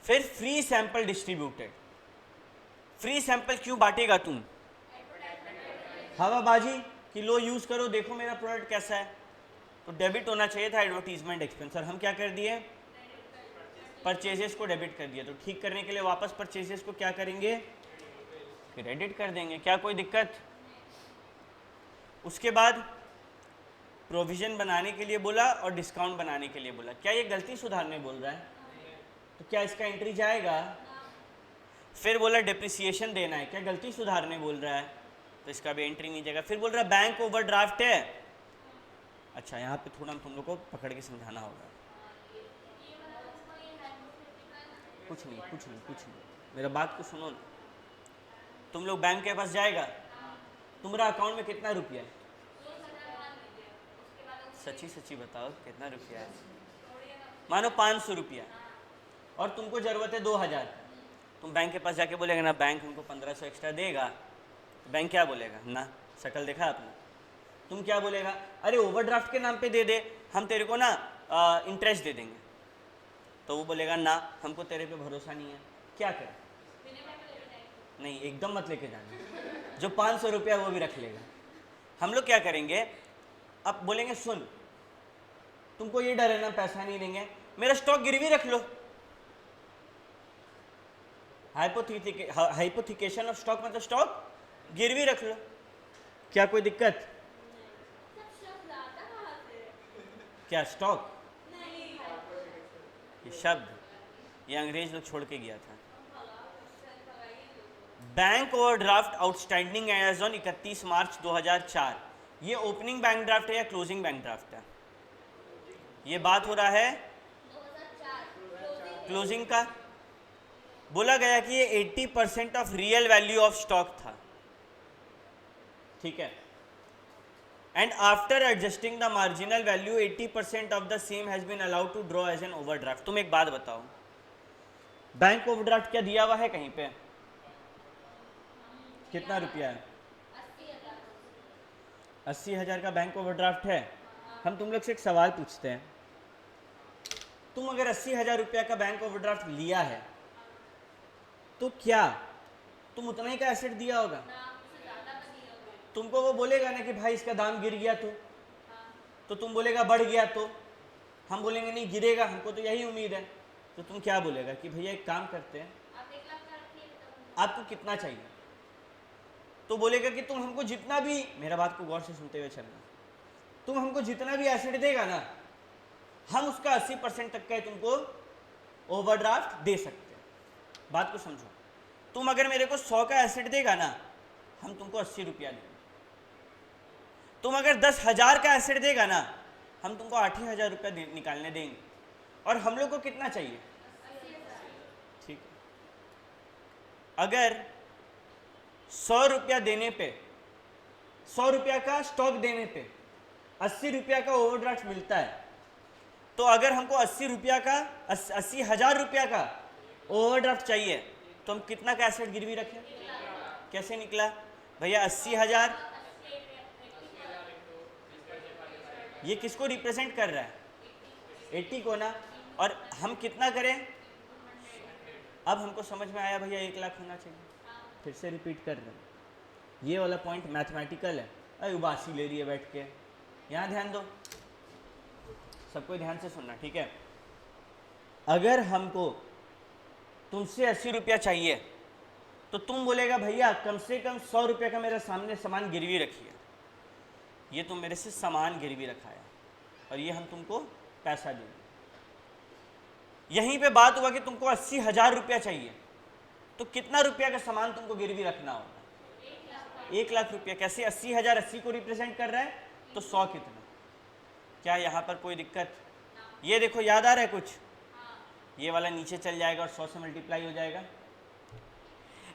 फिर free sample distributed. Free sample क्यों बांटेगा तुम? हवाबाजी कि लो यूज करो, देखो मेरा प्रोडक्ट कैसा है। तो डेबिट होना चाहिए था एडवर्टीजमेंट एक्सपेंस, और हम क्या कर दिए? परचेजेस को डेबिट कर दिया। तो ठीक करने के लिए वापस परचेजेस को क्या करेंगे? क्रेडिट कर देंगे। क्या कोई दिक्कत? उसके बाद प्रोविजन बनाने के लिए बोला और डिस्काउंट बनाने के लिए बोला। क्या ये गलती सुधारने बोल रहा है? तो क्या इसका एंट्री जाएगा? फिर बोला डिप्रिसिएशन देना है, क्या गलती सुधारने बोल रहा है? तो इसका भी एंट्री नहीं जाएगा। फिर बोल रहा है बैंक ओवरड्राफ्ट है। अच्छा, यहाँ पे थोड़ा तुम लोग को पकड़ के समझाना होगा। कुछ नहीं, कुछ नहीं, कुछ नहीं, मेरा बात को सुनो ना। तुम लोग बैंक के पास जाएगा, तुम्हारा अकाउंट में कितना रुपया है? सच्ची सच्ची बताओ कितना रुपया है? मानो 500 रुपया, और तुमको ज़रूरत है 2,000। तुम बैंक के पास जाके बोलेगा ना बैंक हमको 1500 एक्स्ट्रा देगा, तो बैंक क्या बोलेगा? ना, शक्ल देखा आपने? तुम क्या बोलेगा? अरे ओवरड्राफ्ट के नाम पे दे दे, हम तेरे को ना इंटरेस्ट दे देंगे। तो वो बोलेगा ना, हमको तेरे पे भरोसा नहीं है। क्या करें? नहीं, एकदम मत लेके जाना, जो 500 रुपया वो भी रख लेगा। हम लोग क्या करेंगे? अब बोलेंगे सुन, तुमको ये डर है ना पैसा नहीं देंगे, मेरा स्टॉक गिरवी रख लो। हाइपोथिकेशन ऑफ स्टॉक मतलब स्टॉक गिरवी रख लो। क्या कोई दिक्कत? क्या स्टॉक? ये शब्द ये अंग्रेज लोग छोड़ के गया था। Bank overdraft outstanding as on 31 March 2004। ये ओपनिंग बैंक ड्राफ्ट है या क्लोजिंग बैंक ड्राफ्ट है? ये बात हो रहा है क्लोजिंग का। बोला गया कि ये 80% of real value of stock था, ठीक है। And after adjusting the marginal value 80% of the same has been allowed to draw as an overdraft. तुम एक बात बताओ, बैंक ओवरड्राफ्ट क्या दिया हुआ है कहीं पे? कितना रुपया है? 80,000 का बैंक ओवरड्राफ्ट है। हम तुम लोग से एक सवाल पूछते हैं, तुम अगर 80,000 रुपया का बैंक ओवरड्राफ्ट लिया है तो क्या तुम उतना ही का एसेट दिया होगा? तुमको वो बोलेगा ना कि भाई इसका दाम गिर गया, तो तुम बोलेगा बढ़ गया, तो हम बोलेंगे नहीं गिरेगा, हमको तो यही उम्मीद है। तो तुम क्या बोलेगा कि भैया एक काम करते हैं, आपको कितना चाहिए? तो बोलेगा कि तुम हमको जितना भी, मेरा बात को गौर से सुनते हुए चलना, तुम हमको जितना भी एसेट देगा ना, हम उसका 80% तक का तुमको ओवरड्राफ्ट दे सकते हैं। बात को समझो, तुम अगर मेरे को 100 का एसेट देगा ना, हम तुमको 80 रुपया देंगे। तुम अगर 10,000 का एसेट देगा ना, हम तुमको 8,000 रुपया निकालने देंगे। और हम लोग को कितना चाहिए? ठीक है। अगर 100 रुपया देने पे, 100 रुपया का स्टॉक देने पे 80 रुपया का ओवरड्राफ्ट मिलता है। तो अगर हमको 80 रुपया का 80,000 रुपया का ओवरड्राफ्ट चाहिए तो हम कितना का एसेट गिरवी रखें? कैसे निकला भैया? 80,000 ये किसको रिप्रेजेंट कर रहा है? 80 को ना। और हम कितना करें? अब हमको समझ में आया भैया 1 लाख होना चाहिए। फिर से रिपीट कर रहे हैं, ये वाला पॉइंट मैथमेटिकल है। अरे उबासी ले रही है बैठ के, यहाँ ध्यान दो, सबको ध्यान से सुनना, ठीक है? अगर हमको तुमसे 80 रुपया चाहिए तो तुम बोलेगा भैया कम से कम 100 रुपये का मेरे सामने सामान गिरवी रखिए। ये तुम मेरे से सामान गिरवी रखा है और ये हम तुमको पैसा देंगे। यहीं पे बात हुआ कि तुमको 80,000 रुपया चाहिए तो कितना रुपया का सामान तुमको गिरवी रखना होगा? 1 लाख रुपया। कैसे? 80,000 80 को रिप्रेजेंट कर रहा है तो 100 कितना? क्या यहाँ पर कोई दिक्कत? ये देखो, याद आ रहा है कुछ? ये वाला नीचे चल जाएगा और 100 से मल्टीप्लाई हो जाएगा।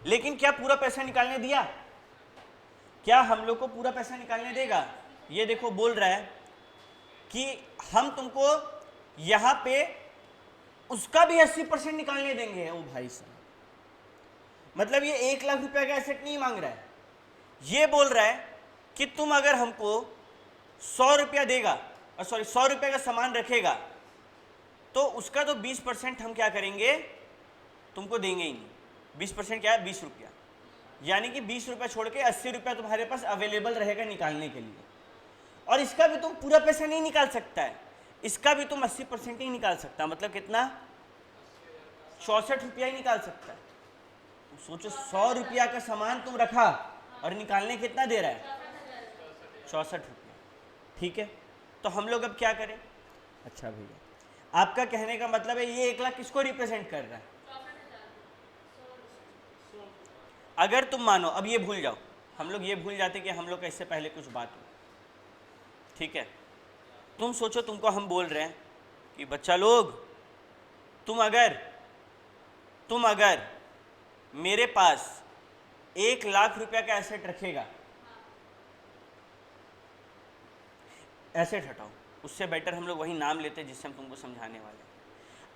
लेकिन क्या पूरा पैसा निकालने दिया? क्या हम लोग को पूरा पैसा निकालने देगा? ये देखो बोल रहा है कि हम तुमको यहाँ पे उसका भी 80% निकालने देंगे। ओ भाई साहब, मतलब ये 1 लाख रुपया का एसेट नहीं मांग रहा है, ये बोल रहा है कि तुम अगर हमको 100 रुपया देगा, सॉरी 100 रुपये का सामान रखेगा तो उसका तो 20% हम क्या करेंगे? तुमको देंगे ही नहीं। 20% क्या है? 20 रुपया। यानी कि 20 रुपया छोड़ के 80 रुपया तुम्हारे पास अवेलेबल रहेगा निकालने के लिए। और इसका भी तुम पूरा पैसा नहीं निकाल सकता है, इसका भी तुम 80% ही निकाल सकता है। मतलब कितना? 64 रुपया ही निकाल सकता है। तुम सोचो, 100 रुपया का सामान तुम रखा और निकालने कितना दे रहा है? 64 रुपया। ठीक है, तो हम लोग अब क्या करें? अच्छा भैया, आपका कहने का मतलब है ये 1 लाख किसको रिप्रेजेंट कर रहा है? अगर तुम मानो, अब ये भूल जाओ, हम लोग ये भूल जाते कि हम लोग का इससे पहले कुछ बात हो, ठीक है? तुम सोचो, तुमको हम बोल रहे हैं कि बच्चा लोग, तुम अगर मेरे पास 1 लाख रुपया का एसेट रखेगा, एसेट हटाओ, उससे बेटर हम लोग वही नाम लेते जिससे हम तुमको समझाने वाले हैं।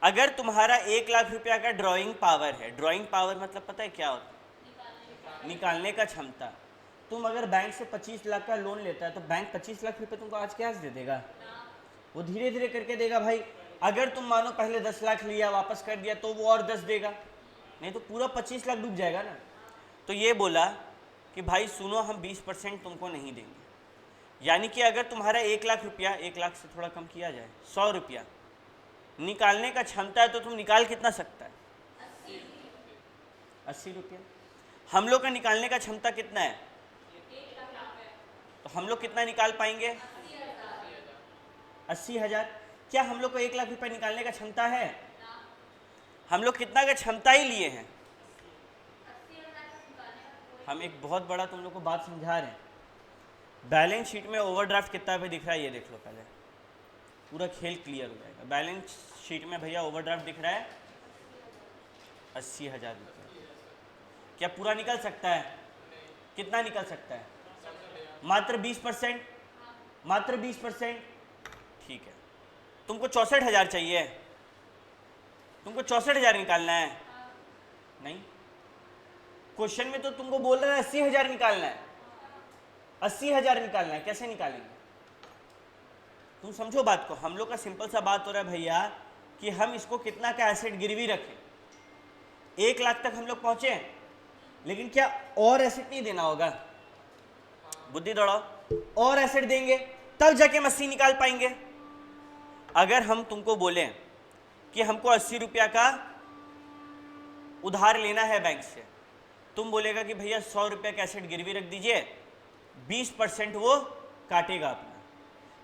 अगर तुम्हारा 1 लाख रुपया का ड्राइंग पावर है, ड्राइंग पावर मतलब पता है क्या होता है? निकालने का क्षमता। तुम अगर बैंक से 25 लाख का लोन लेता है तो बैंक 25 लाख रुपए तुमको आज कैश दे देगा? वो धीरे धीरे करके देगा भाई। अगर तुम मानो पहले 10 लाख लिया, वापस कर दिया, तो वो और 10 देगा, नहीं तो पूरा 25 लाख डूब जाएगा ना। तो ये बोला कि भाई सुनो, हम 20% तुमको नहीं देंगे। यानी कि अगर तुम्हारा 1 लाख रुपया, 1 लाख से थोड़ा कम किया जाए, 100 रुपया निकालने का क्षमता है तो तुम निकाल कितना सकता है? 80 रुपया। हम लोग का निकालने का क्षमता कितना है? तो हम लोग कितना निकाल पाएंगे? 80,000। क्या हम लोग को 1 लाख रुपए निकालने का क्षमता है? हम लोग कितना का क्षमता ही लिए हैं? हम एक बहुत बड़ा तुम लोग को बात समझा रहे हैं। बैलेंस शीट में ओवरड्राफ्ट कितना पे दिख रहा है ये देख लो, पहले पूरा खेल क्लियर हो जाएगा। बैलेंस शीट में भैया ओवरड्राफ्ट दिख रहा है 80,000 रुपये। क्या पूरा निकल सकता है? कितना निकल सकता है? मात्र 20%। मात्र 20%। ठीक है, तुमको 64,000 चाहिए, तुमको 64,000 निकालना है? नहीं, क्वेश्चन में तो तुमको बोल रहा है 80,000 निकालना है, 80,000 निकालना है। कैसे निकालेंगे? तुम समझो बात को। हम लोग का सिंपल सा बात हो रहा है भैया कि हम इसको कितना का एसेट गिरवी रखें। 1 लाख तक हम लोग पहुंचे, लेकिन क्या और एसेट नहीं देना होगा? बुद्धि दौड़ाओ, और एसेट देंगे तब जाके हम 80 निकाल पाएंगे। अगर हम तुमको बोलें कि हमको 80 रुपया का उधार लेना है बैंक से, तुम बोलेगा कि भैया 100 रुपया का एसेट गिरवी रख दीजिए, 20% वो काटेगा अपना।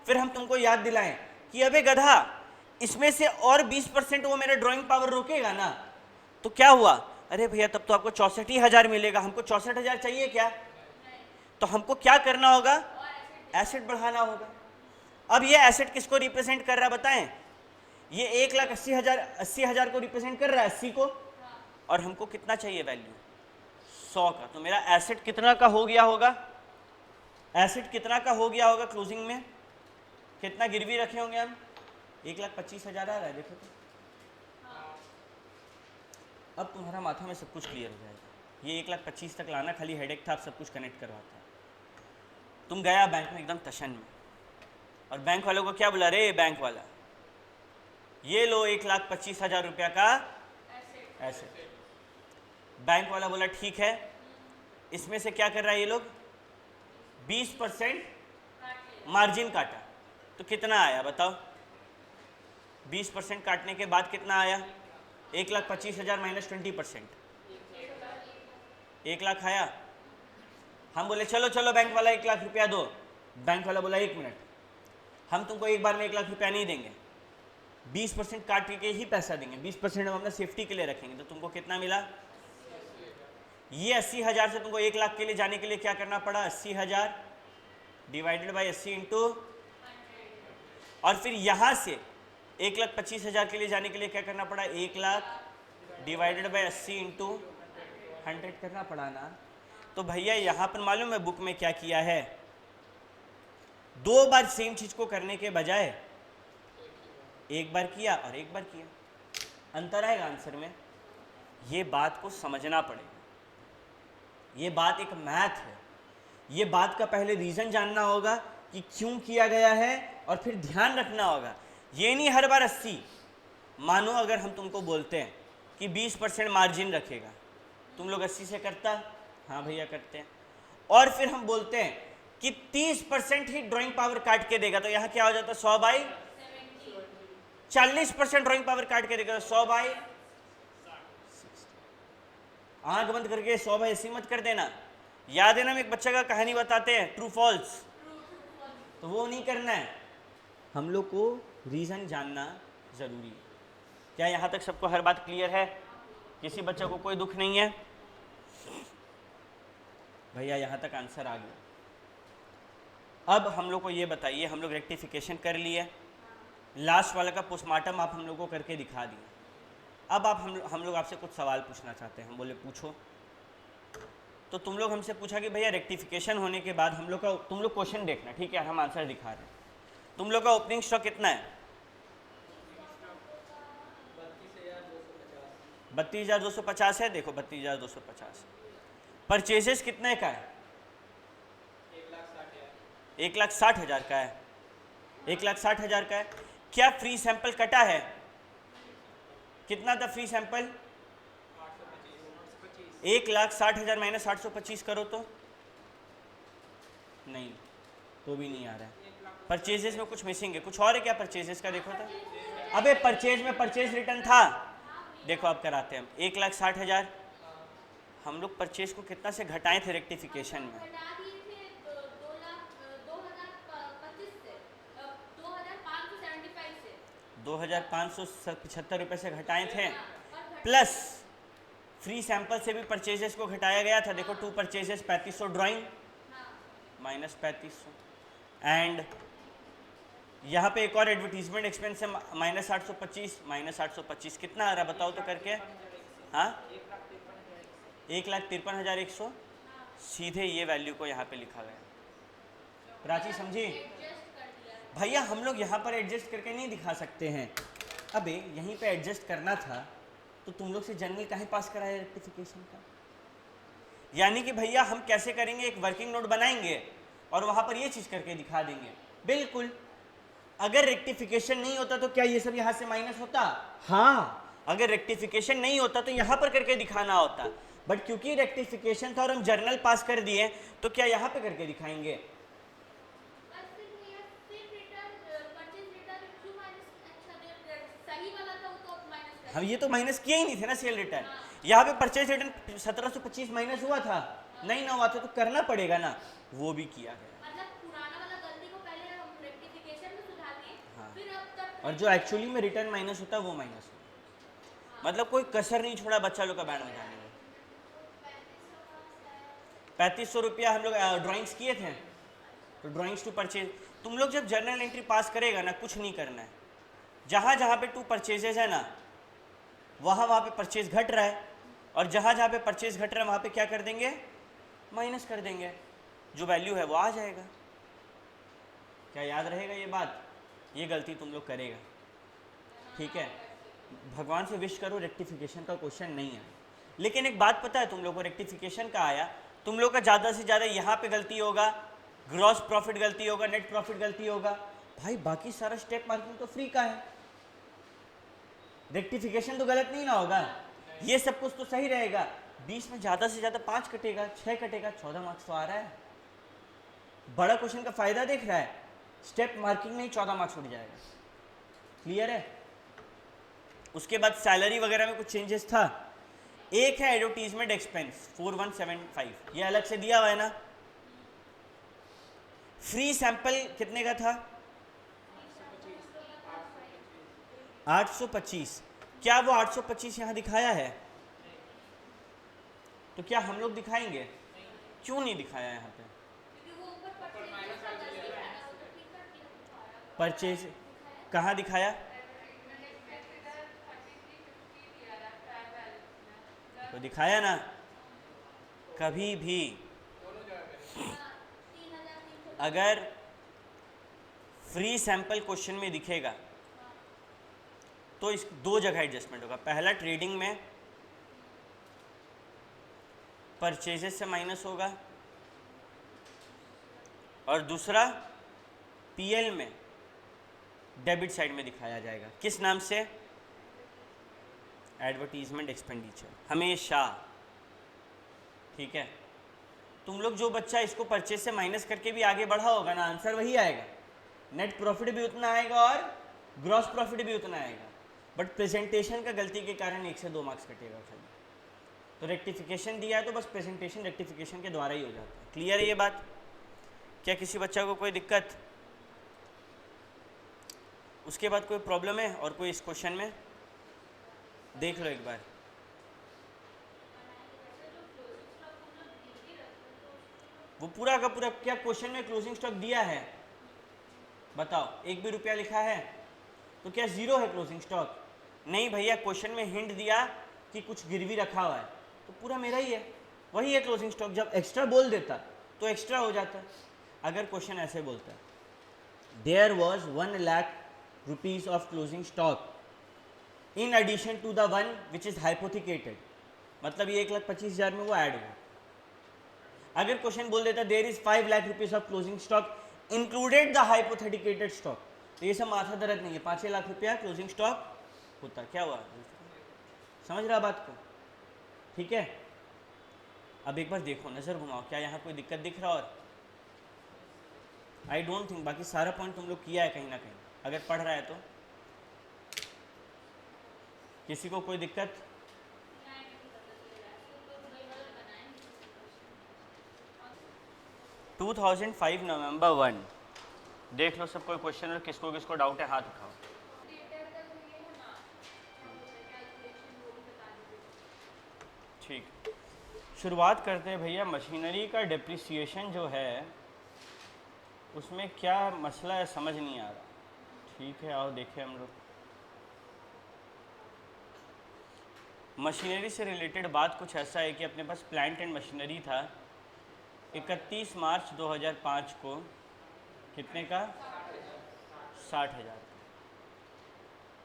फिर हम तुमको याद दिलाएं कि अबे गधा, इसमें से और 20% वो मेरा ड्राइंग पावर रोकेगा ना, तो क्या हुआ? अरे भैया तब तो आपको 64,000 मिलेगा, हमको 64,000 चाहिए क्या? तो हमको क्या करना होगा? एसेट बढ़ाना होगा। अब ये एसेट किसको रिप्रेजेंट कर रहा है बताएं? ये 1,80,000 को रिप्रेजेंट कर रहा है, 80 को। और हमको कितना चाहिए वैल्यू? 100 का, तो मेरा एसेट कितना का हो गया होगा, एसेट कितना का हो गया होगा क्लोजिंग में, कितना गिरवी रखे होंगे हम, 1,25,000 आ रहा है देखो तो। अब तुम्हारा माथा में सब कुछ क्लियर हो जाएगा। ये 1,25,000 तक लाना खाली हेडेक था, अब सब कुछ कनेक्ट करवाता है। तुम गया बैंक में एकदम तशन में, और बैंक वालों को क्या बोला, रे बैंक वाला ये लो 1,25,000 रुपया का एसेट। बैंक वाला बोला ठीक है, इसमें से क्या कर रहा है ये लोग, 20% मार्जिन काटा, तो कितना आया बताओ, 20% काटने के बाद कितना आया, 1,25,000 माइनस 20%, 1 लाख आया। हम बोले चलो चलो बैंक वाला 1 लाख रुपया दो, बैंक वाला बोला 1 मिनट, हम तुमको एक बार में 1 लाख रुपया नहीं देंगे, 20% काट के ही पैसा देंगे, 20% हम अपना सेफ्टी के लिए रखेंगे। तो तुमको कितना मिला, ये 80,000 से तुमको 1 लाख के लिए जाने के लिए क्या करना पड़ा, 80,000 डिवाइडेड बाई 80 इंटू, और फिर यहाँ से 1,25,000 के लिए जाने के लिए क्या करना पड़ा, 1 लाख डिवाइडेड बाई 80 इंटू 100 करना पड़ा ना। तो भैया यहाँ पर मालूम है बुक में क्या किया है, 2 बार सेम चीज को करने के बजाय 1 बार किया और 1 बार किया, अंतर आएगा आंसर में। ये बात को समझना पड़ेगा, ये बात एक मैथ है, ये बात का पहले रीजन जानना होगा कि क्यों किया गया है, और फिर ध्यान रखना होगा। ये नहीं हर बार 80, मानो अगर हम तुमको बोलते हैं कि 20% मार्जिन रखेगा, तुम लोग 80 से करता, हाँ भैया करते हैं, और फिर हम बोलते हैं कि 30% ही ड्राइंग पावर काट के देगा, तो यहाँ क्या हो जाता है 100 बाई 40% ड्राइंग पावर काट के देगा, 100 बाई 60। आंख बंद करके 100 बाई 80 मत कर देना, याद है ना हम एक बच्चे का कहानी बताते हैं ट्रू फॉल्स, तो वो नहीं करना है, हम लोग को रीजन जानना जरूरी है। क्या यहाँ तक सबको हर बात क्लियर है, किसी बच्चे को कोई दुख नहीं है, भैया यहाँ तक आंसर आ गया। अब हम लोग को ये बताइए, हम लोग रेक्टिफिकेशन कर लिए, लास्ट वाला का पोस्टमार्टम आप हम लोग को करके दिखा दिए, अब आप हम लोग आपसे कुछ सवाल पूछना चाहते हैं। हम बोले पूछो, तो तुम लोग हमसे पूछा कि भैया रेक्टिफिकेशन होने के बाद हम लोग का, तुम लोग क्वेश्चन देखना ठीक है, हम आंसर दिखा रहे हैं। तुम लोग का ओपनिंग स्टॉक कितना है, 32,250 है, देखो 32,250। परचेजेस कितने का है, 1,60,000 का है, 1,60,000 का है। क्या फ्री सैंपल कटा है, कितना था फ्री सैंपल, 1,60,000 माइनस 825 करो तो नहीं, तो भी नहीं आ रहा है। परचेजेस में कुछ मिसिंग है, कुछ और है क्या परचेजेस का, देखो तो। अबे परचेज में परचेज रिटर्न था, देखो अब कराते हैं हम। 1,60,000 हम लोग परचेज को कितना से घटाए थे रेक्टिफिकेशन में, 2,575 रुपये से घटाए थे, प्लस फ्री सैंपल से भी परचेजेस को घटाया गया था। देखो 2 परचेजेस 3,500 ड्राइंग माइनस 3,500, एंड यहाँ पे एक और एडवर्टीजमेंट एक्सपेंस है माइनस 825 कितना आ रहा है बताओ तो करके, हाँ 1,53,100, सीधे ये वैल्यू को यहाँ पे लिखा गया। प्राची समझी भैया, हम लोग यहाँ पर एडजस्ट करके नहीं दिखा सकते हैं, अबे यहीं पे एडजस्ट करना था तो तुम लोग से जनरल काहे पास कराया रेक्टिफिकेशन का। यानी कि भैया हम कैसे करेंगे, एक वर्किंग नोट बनाएंगे और वहाँ पर ये चीज़ करके दिखा देंगे। बिल्कुल, अगर रेक्टिफिकेशन नहीं होता तो क्या ये सब यहाँ से माइनस होता, हाँ अगर रेक्टिफिकेशन नहीं होता तो यहाँ पर करके दिखाना होता, बट क्योंकि रेक्टिफिकेशन था और हम जर्नल पास कर दिए तो क्या यहाँ पे करके दिखाएंगे। हम ये तो माइनस किए ही नहीं थे ना सेल रिटर्न, यहाँ पे परचेज रिटर्न 1725 माइनस हुआ था, नहीं ना हुआ था तो करना पड़ेगा ना, वो भी किया गया। और जो एक्चुअली में रिटर्न माइनस होता है वो माइनस होता, मतलब कोई कसर नहीं छोड़ा बच्चा लोग का बैंड बजाने में। 3,500 रुपया हम लोग ड्राइंग्स किए थे, तो ड्राइंग्स टू परचेज, तुम लोग जब जर्नल एंट्री पास करेगा ना कुछ नहीं करना है, जहाँ जहाँ पे 2 परचेजेज है ना वहाँ पे परचेज घट रहा है और जहाँ जहाँ पे परचेज घट रहा है वहाँ पे क्या कर देंगे, माइनस कर देंगे, जो वैल्यू है वो आ जाएगा। क्या याद रहेगा ये बात? ये गलती तुम लोग करेगा, ठीक है। भगवान से विश करो रेक्टिफिकेशन का क्वेश्चन नहीं है। लेकिन एक बात पता है तुम लोग को, रेक्टिफिकेशन का आया, तुम लोग का ज़्यादा से ज़्यादा यहाँ पे गलती होगा, ग्रॉस प्रॉफिट गलती होगा, नेट प्रॉफिट गलती होगा। भाई बाकी सारा स्टेप मार्किंग तो फ्री का है, रेक्टिफिकेशन तो गलत नहीं ना होगा, ये सब कुछ तो सही रहेगा। 20 में ज़्यादा से ज़्यादा 5 कटेगा, 6 कटेगा, 14 मार्क्स तो आ रहा है। बड़ा क्वेश्चन का फायदा देख रहा है, स्टेप मार्किंग में ही 14 मार्क्स उठ जाएगा। क्लियर है? उसके बाद सैलरी वगैरह में कुछ चेंजेस था। एक है एडवर्टीजमेंट एक्सपेंस 4175, ये अलग से दिया हुआ है ना। फ्री सैंपल कितने का था? 825। क्या वो 825 यहाँ दिखाया है? तो क्या हम लोग दिखाएंगे? क्यों नहीं दिखाया यहाँ पे? परचेज कहाँ दिखाया? तो दिखाया ना, कभी भी अगर फ्री सैंपल क्वेश्चन में दिखेगा तो इस दो जगह एडजस्टमेंट होगा। पहला ट्रेडिंग में परचेजेस से माइनस होगा, और दूसरा पीएल में डेबिट साइड में दिखाया जाएगा। किस नाम से? एडवर्टीजमेंट एक्सपेंडिचर, हमेशा। ठीक है, तुम लोग जो बच्चा इसको परचेज से माइनस करके भी आगे बढ़ा होगा ना, आंसर वही आएगा। नेट प्रॉफिट भी उतना आएगा और ग्रॉस प्रॉफिट भी उतना आएगा, बट प्रेजेंटेशन का गलती के कारण 1 से 2 मार्क्स कटेगा खाली। तो रेक्टिफिकेशन दिया है तो बस प्रेजेंटेशन रेक्टिफिकेशन के द्वारा ही हो जाता है। क्लियर है ये बात? क्या किसी बच्चा को कोई दिक्कत? उसके बाद कोई प्रॉब्लम है और कोई इस क्वेश्चन में? देख लो एक बार। वो पूरा का पूरा क्या क्वेश्चन में क्लोजिंग स्टॉक दिया है? बताओ, 1 भी रुपया लिखा है तो क्या जीरो है क्लोजिंग स्टॉक? नहीं भैया, क्वेश्चन में हिंट दिया कि कुछ गिरवी रखा हुआ है, तो पूरा मेरा ही है, वही है क्लोजिंग स्टॉक। जब एक्स्ट्रा बोल देता तो एक्स्ट्रा हो जाता। अगर क्वेश्चन ऐसे बोलता there was 1 lakh rupees of closing stock in addition to the one which is hypothecated, मतलब ये 1,25,000 में वो ऐड हुआ। अगर क्वेश्चन बोल देता there is 5 lakh rupees of closing stock included the hypothecated stock, तो ये सब माथा दर्द नहीं है, 5 लाख रुपया क्लोजिंग स्टॉक होता। क्या हुआ? समझ रहा बात को? ठीक है, अब एक बार देखो, नज़र घुमाओ, क्या यहाँ कोई दिक्कत दिख रहा? और आई डोंट थिंक, बाकी सारा पॉइंट तुम लोग किया है कहीं ना कहीं, अगर पढ़ रहा है तो। किसी को कोई दिक्कत? (2005) नवंबर 1, देख लो सब कोई क्वेश्चन, और किसको किसको डाउट है हाथ उठाओ। ठीक, शुरुआत करते हैं भैया। मशीनरी का डिप्रिसिएशन जो है उसमें क्या मसला है समझ नहीं आ रहा। ठीक है, आओ देखें हम लोग। मशीनरी से रिलेटेड बात कुछ ऐसा है कि अपने पास प्लांट एंड मशीनरी था 31 मार्च 2005 को, कितने का? 60,000।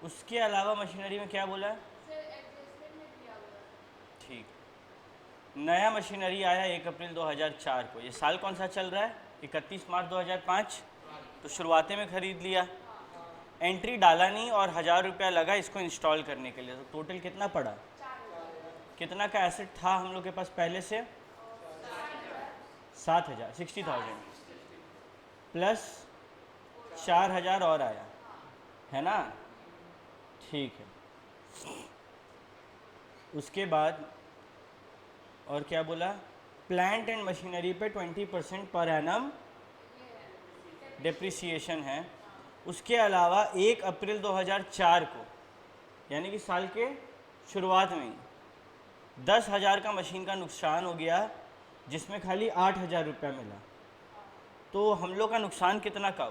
उसके अलावा मशीनरी में क्या बोला? ठीक, नया मशीनरी आया 1 अप्रैल 2004 को। ये साल कौन सा चल रहा है? 31 मार्च 2005। तो शुरुआती में ख़रीद लिया, एंट्री डाला नहीं और 1,000 रुपया लगा इसको इंस्टॉल करने के लिए, तो टोटल कितना पड़ा? कितना का एसेट था हम लोग के पास पहले से? 7,000, 60,000 प्लस 4,000 और आया है ना। ठीक है, उसके बाद और क्या बोला? प्लांट एंड मशीनरी पे 20% पर एनम डिप्रिसिएशन है। उसके अलावा 1 अप्रैल 2004 को, यानी कि साल के शुरुआत में ही 10,000 का मशीन का नुकसान हो गया, जिसमें खाली 8,000 रुपया मिला। तो हम लोग का नुकसान कितना का?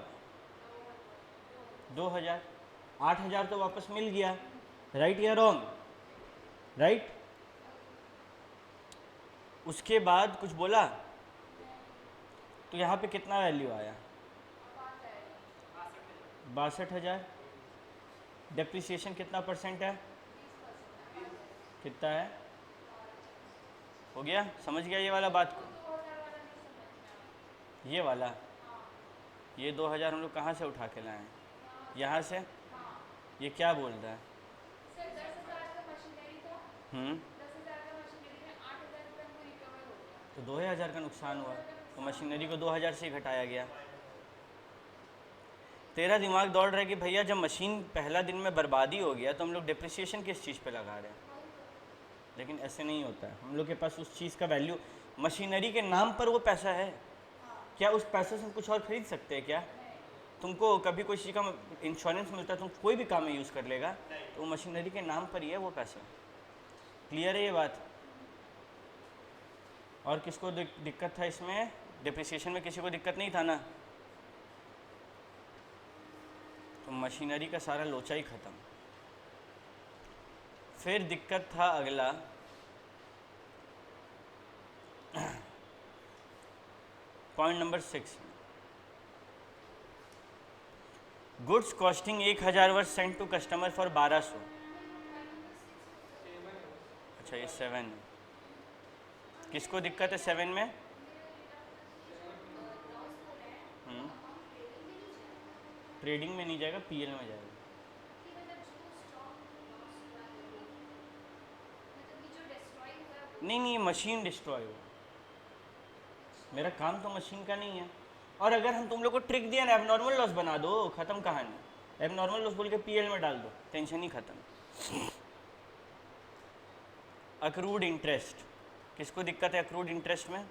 2,000। 8,000 तो वापस मिल गया, राइट या रॉन्ग? राइट। उसके बाद कुछ बोला तो यहाँ पे कितना वैल्यू आया? 62,000। डेप्रिसिएशन कितना परसेंट है? कितना है? हो गया, समझ गया ये वाला बात को? ये वाला, ये 2,000 हम लोग कहाँ से उठा के लाए हैं? यहाँ से। ये क्या बोल रहा है? तो 2,000 का नुकसान हुआ, तो मशीनरी को 2,000 से ही घटाया गया। तेरा दिमाग दौड़ रहा है कि भैया जब मशीन पहला दिन में बर्बादी हो गया तो हम लोग डिप्रिसिएशन किस चीज़ पे लगा रहे हैं, लेकिन ऐसे नहीं होता है। हम लोग के पास उस चीज़ का वैल्यू, मशीनरी के नाम पर वो पैसा है। क्या उस पैसे से हम कुछ और खरीद सकते हैं क्या? तुमको कभी कोई चीज़ का इंश्योरेंस मिलता है, तुम कोई भी काम में यूज़ कर लेगा, तो वो मशीनरी के नाम पर ही है वो पैसा। क्लियर है ये बात? और किसको दिक्कत था इसमें? डिप्रिसिएशन में किसी को दिक्कत नहीं था ना? तो मशीनरी का सारा लोचा ही ख़त्म। फिर दिक्कत था अगला, पॉइंट नंबर 6, गुड्स कॉस्टिंग 1,000 वर्ष सेंट टू कस्टमर फॉर 1200। अच्छा ये 7, किसको दिक्कत है 7 में? ट्रेडिंग में नहीं जाएगा, पीएल में जाएगा। नहीं नहीं, मशीन डिस्ट्रॉय हुआ, मेरा काम तो मशीन का नहीं है। और अगर हम तुम लोग को ट्रिक दिया ना, एबनॉर्मल लॉस बना दो, ख़त्म कहानी। एबनॉर्मल लॉस बोल के पीएल में डाल दो, टेंशन ही ख़त्म। अक्रूड इंटरेस्ट, किसको दिक्कत है अक्रूड इंटरेस्ट में?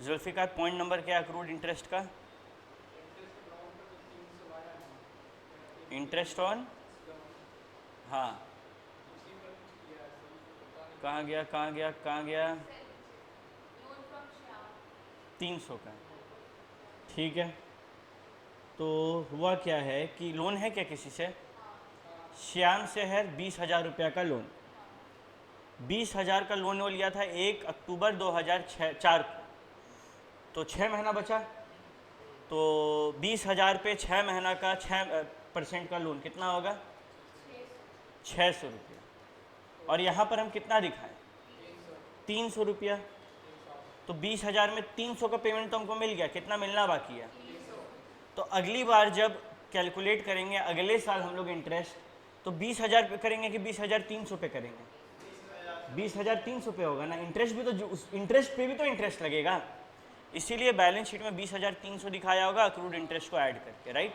जुल्फिकार, पॉइंट नंबर क्या है अक्रूड इंटरेस्ट का? इंटरेस्ट ऑन, हाँ, कहाँ गया कहाँ गया कहाँ गया? 300 का, ठीक है। तो हुआ क्या है कि लोन है क्या किसी से? श्याम से है 20,000 रुपया का लोन। 20,000 का लोन वो लिया था 1 अक्टूबर 2004 को, तो 6 महीना बचा। तो 20,000 पे 6 महीना का 6% का लोन कितना होगा? 600 रुपया। और यहाँ पर हम कितना दिखाएं? 300 रुपया। तो 20,000 में 300 का पेमेंट तो हमको मिल गया, कितना मिलना बाकी है? तो अगली बार जब कैलकुलेट करेंगे अगले साल हम लोग इंटरेस्ट, तो 20,000 पे करेंगे कि 20,300 पे करेंगे? 20,300 पे होगा ना। इंटरेस्ट भी तो, उस इंटरेस्ट पे भी तो इंटरेस्ट लगेगा, इसीलिए बैलेंस शीट में 20,300 दिखाया होगा अक्रूड इंटरेस्ट को ऐड करके, राइट?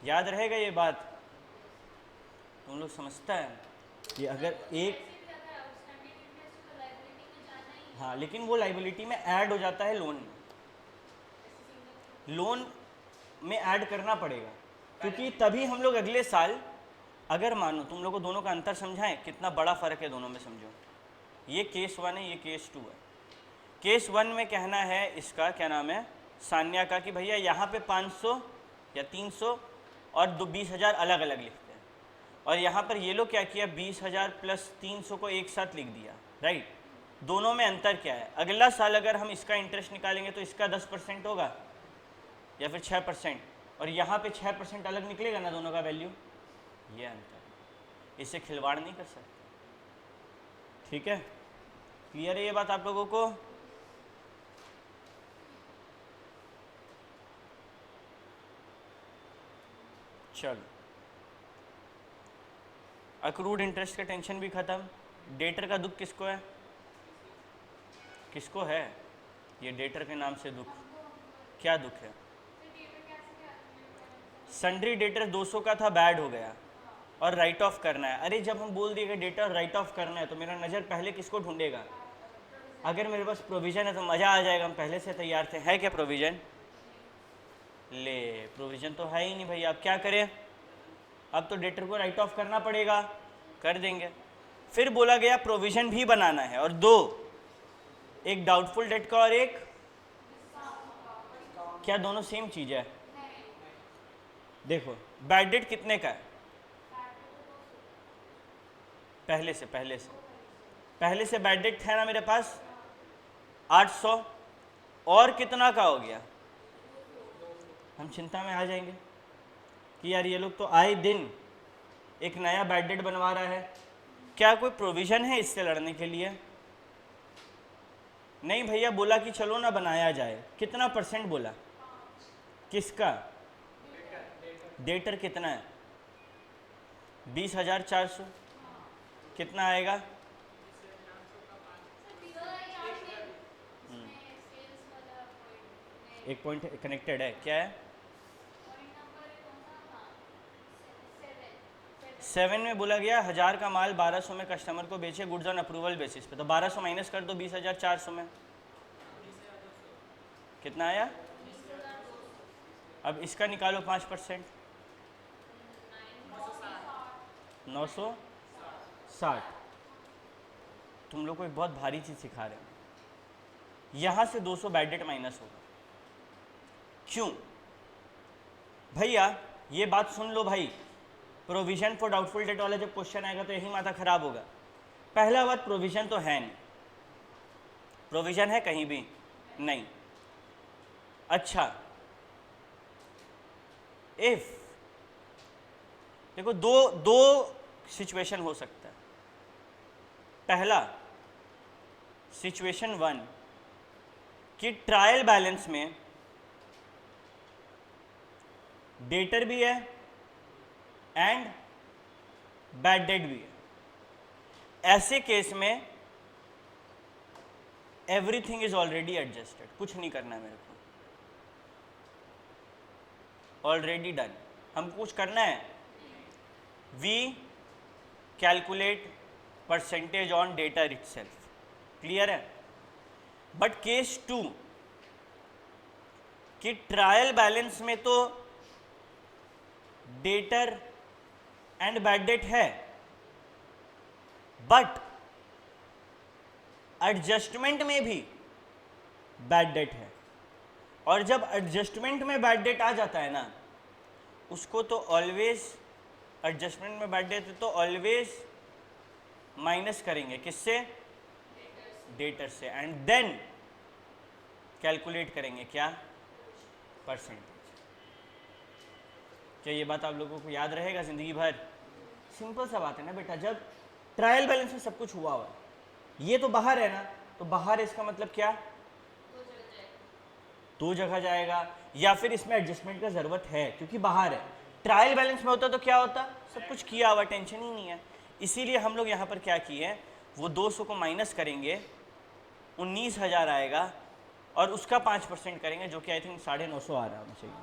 याद रहेगा ये बात? तुम लोग समझता है कि अगर एक, हाँ, लेकिन वो लाइबिलिटी में ऐड हो जाता है लोन में, लोन में ऐड करना पड़ेगा, क्योंकि तभी हम लोग अगले साल, अगर मानो तुम लोग को दोनों का अंतर समझाएं, कितना बड़ा फ़र्क है दोनों में, समझो। ये केस 1 है, ये केस 2 है। केस 1 में कहना है इसका, क्या नाम है, सान्या का, कि भैया यहाँ पे 500 या 300 और 20,000 अलग अलग लिखते हैं, और यहाँ पर ये लोग क्या किया, 20,000 प्लस 300 को एक साथ लिख दिया, राइट? दोनों में अंतर क्या है? अगला साल अगर हम इसका इंटरेस्ट निकालेंगे तो इसका 10% होगा या फिर 6%, और यहाँ पे 6% अलग निकलेगा ना दोनों का वैल्यू। ये अंतर, इससे खिलवाड़ नहीं कर सकते, ठीक है? क्लियर है ये बात आप लोगों को? चलो, अक्रूड इंटरेस्ट का टेंशन भी खत्म। डेटर का दुख किसको है? किसको है ये डेटर के नाम से दुख? क्या दुख है? सन्ड्री डेटर 200 का था, बैड हो गया और राइट ऑफ करना है। अरे जब हम बोल दिए कि डेटर राइट ऑफ करना है तो मेरा नज़र पहले किसको ढूंढेगा? अगर मेरे पास प्रोविज़न है तो मज़ा आ जाएगा, हम पहले से तैयार थे। है क्या प्रोविज़न? ले, प्रोविज़न तो है ही नहीं भैया, अब क्या करें? अब तो डेटर को राइट ऑफ करना पड़ेगा, कर देंगे। फिर बोला गया प्रोविज़न भी बनाना है, और दो, एक डाउटफुल डेट का और एक, क्या दोनों सेम चीज़ है? देखो, बैड डेट कितने का है? पहले से बैड डेट है ना मेरे पास, 800 और कितना का हो गया, हम चिंता में आ जाएंगे कि यार ये लोग तो आए दिन एक नया बैड डेट बनवा रहा है, क्या कोई प्रोविज़न है इससे लड़ने के लिए? नहीं भैया, बोला कि चलो ना बनाया जाए। कितना परसेंट बोला? किसका? डेटर कितना है? 20,400। कितना आएगा? एक पॉइंट कनेक्टेड है, क्या है? 7 में बोला गया 1000 का माल 1200 में कस्टमर को बेचे गुड्स ऑन अप्रूवल बेसिस पे, तो 1200 माइनस कर दो 20,400 में, कितना आया? अब इसका निकालो 5%, 960। तुम लोग को एक बहुत भारी चीज़ सिखा रहे हैं, यहाँ से 200 बैड डेट माइनस होगा। क्यों भैया? ये बात सुन लो भाई, प्रोविजन फॉर डाउटफुल डेट वाला जब क्वेश्चन आएगा तो यही माथा खराब होगा। पहला बात, प्रोविजन तो है नहीं, प्रोविजन है कहीं भी नहीं। अच्छा, इफ देखो दो सिचुएशन हो सकता है। पहला सिचुएशन 1 कि ट्रायल बैलेंस में डेटर भी है एंड बैड डेट भी है। ऐसे केस में एवरीथिंग इज ऑलरेडी एडजस्टेड, कुछ नहीं करना है मेरे को, ऑलरेडी डन। हमको कुछ करना है, we calculate percentage on debtor itself, clear है? बट केस 2 कि ट्रायल बैलेंस में तो डेटर एंड बैड डेट है, बट एडजस्टमेंट में भी बैड डेट है। और जब एडजस्टमेंट में बैड डेट आ जाता है ना, उसको तो ऑलवेज, एडजस्टमेंट में बैड डेट तो ऑलवेज माइनस करेंगे, किससे? डेटर से, एंड देन कैलकुलेट करेंगे क्या? परसेंटेज। क्या ये बात आप लोगों को याद रहेगा जिंदगी भर? सिंपल सा बात है ना बेटा, जब ट्रायल बैलेंस में सब कुछ हुआ हुआ, ये तो बाहर है ना, तो बाहर इसका मतलब क्या? दो जगह जाएगा, या फिर इसमें एडजस्टमेंट का जरूरत है क्योंकि बाहर है। ट्रायल बैलेंस में होता तो क्या होता? सब कुछ किया हुआ, टेंशन ही नहीं है। इसीलिए हम लोग यहाँ पर क्या किए, वो 200 को माइनस करेंगे, 19,000 आएगा, और उसका 5% करेंगे, जो कि आई थिंक 950 आ रहा होना चाहिए।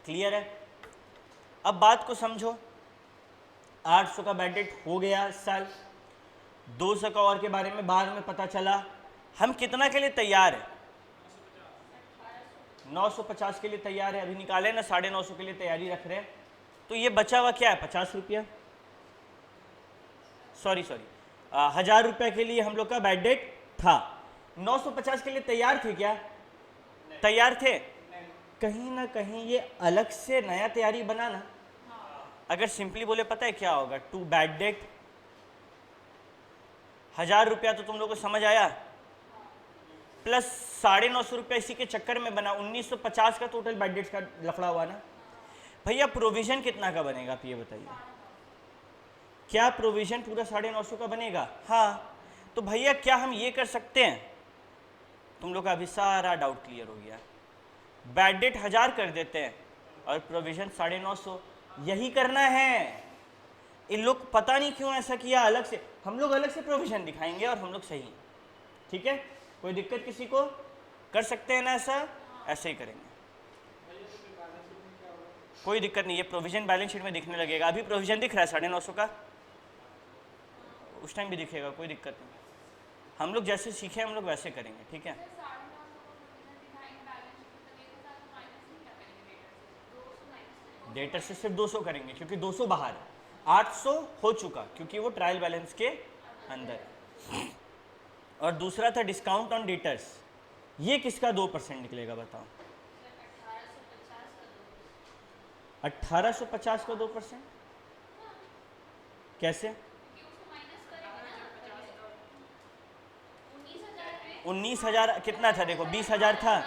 क्लियर है? अब बात को समझो, 800 का बैड डेट हो गया इस साल, 200 का और के बारे में बाद में पता चला। हम कितना के लिए तैयार है? 950 के लिए तैयार है। अभी निकाले ना, 950 के लिए तैयारी रख रहे हैं। तो ये बचा हुआ क्या है? 50 रुपया, सॉरी 1000 रुपये के लिए हम लोग का बैड डेट था। 950 के लिए तैयार थे क्या? तैयार थे। कहीं ना कहीं ये अलग से नया तैयारी बनाना। अगर सिंपली बोले पता है क्या होगा? टू बैड डेट 1000 रुपया तो तुम लोग को समझ आया, प्लस 950 रुपया इसी के चक्कर में बना, 1950 का टोटल बैड डेट्स का लफड़ा हुआ ना भैया। प्रोविजन कितना का बनेगा आप ये बताइए? क्या प्रोविजन पूरा 950 का बनेगा? हाँ। तो भैया क्या हम ये कर सकते हैं? तुम लोग का अभी सारा डाउट क्लियर हो गया। बैड डेट 1000 कर देते हैं और प्रोविजन 950, यही करना है। इन लोग पता नहीं क्यों ऐसा किया, अलग से हम लोग अलग से प्रोविजन दिखाएंगे और हम लोग सही, ठीक है? कोई दिक्कत किसी को? कर सकते हैं ना ऐसा? ऐसे ही करेंगे, कोई दिक्कत नहीं। ये प्रोविजन बैलेंस शीट में दिखने लगेगा। अभी प्रोविजन दिख रहा है 950 का, उस टाइम भी दिखेगा, कोई दिक्कत नहीं। हम लोग जैसे सीखे हम लोग वैसे करेंगे, ठीक है? डेटर से सिर्फ 200 करेंगे क्योंकि 200 बाहर है, 800 हो चुका क्योंकि वो ट्रायल बैलेंस के अंदर है। और दूसरा था डिस्काउंट ऑन डेटर्स, ये किसका 2% निकलेगा बताओ? 1850 का 2%। कैसे? 19,000 कितना था, देखो 20,000 था,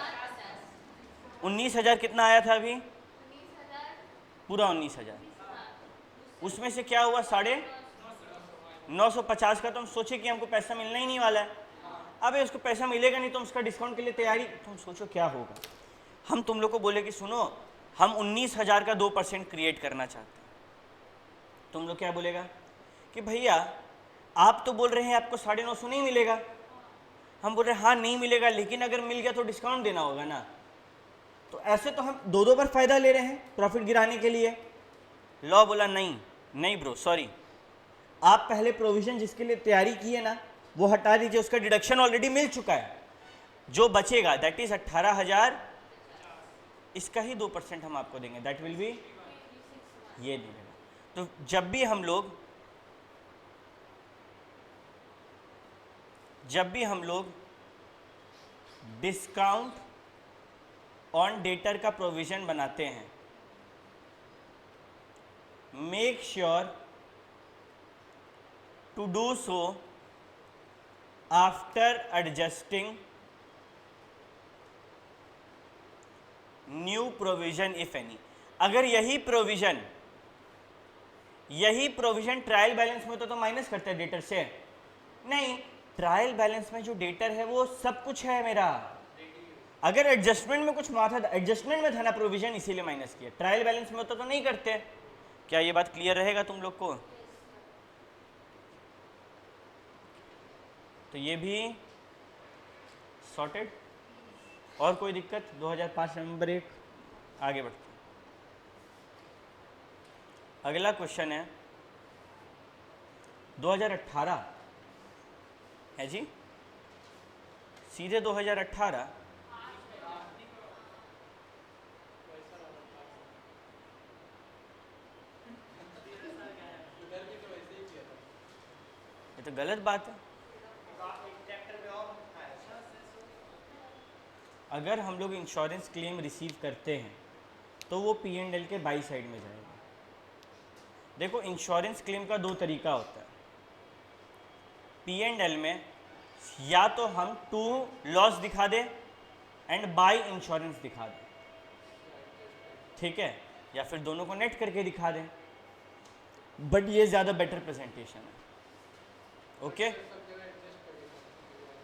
19,000 कितना आया था अभी, पूरा 19,000, उसमें से क्या हुआ 950 का, तो हम सोचे कि हमको पैसा मिलना ही नहीं वाला है। अब उसको पैसा मिलेगा नहीं तो हम उसका डिस्काउंट के लिए तैयारी, तुम सोचो क्या होगा। हम तुम लोग को बोले कि सुनो हम 19,000 का 2% क्रिएट करना चाहते हैं, तुम लोग क्या बोलेगा कि भैया आप तो बोल रहे हैं आपको 950 नहीं मिलेगा, हम बोल रहे हैं हाँ नहीं मिलेगा, लेकिन अगर मिल गया तो डिस्काउंट देना होगा ना। तो ऐसे तो हम दो बार फायदा ले रहे हैं प्रॉफिट गिराने के लिए। लॉ बोला नहीं नहीं ब्रो सॉरी, आप पहले प्रोविजन जिसके लिए तैयारी की है ना वो हटा दीजिए, उसका डिडक्शन ऑलरेडी मिल चुका है, जो बचेगा दैट इज 18,000, इसका ही 2% हम आपको देंगे, दैट विल बी ये देगा। तो जब भी हम लोग डिस्काउंट ऑन डेटर का प्रोविजन बनाते हैं, make sure to do so after adjusting new provision if any. अगर यही प्रोविजन ट्रायल बैलेंस में तो माइनस करते हैं डेटर से, नहीं, ट्रायल बैलेंस में जो डेटर है वो सब कुछ है मेरा। अगर एडजस्टमेंट में कुछ माथा, एडजस्टमेंट में था ना प्रोविजन, इसीलिए माइनस किया, ट्रायल बैलेंस में होता तो नहीं करते। क्या ये बात क्लियर रहेगा तुम लोग को? तो ये भी सॉर्टेड। और कोई दिक्कत? 2005 नंबर 1 आगे बढ़ते हैं। अगला क्वेश्चन है 2018 है जी, सीधे 2018। ये तो गलत बात है। अगर हम लोग इंश्योरेंस क्लेम रिसीव करते हैं तो वो P&L के बाई साइड में जाएगा। देखो इंश्योरेंस क्लेम का 2 तरीका होता है। P&L में या तो हम टू लॉस दिखा दें एंड बाय इंश्योरेंस दिखा दें, ठीक है, या फिर दोनों को नेट करके दिखा दें, बट ये ज़्यादा बेटर प्रेजेंटेशन है। ओके,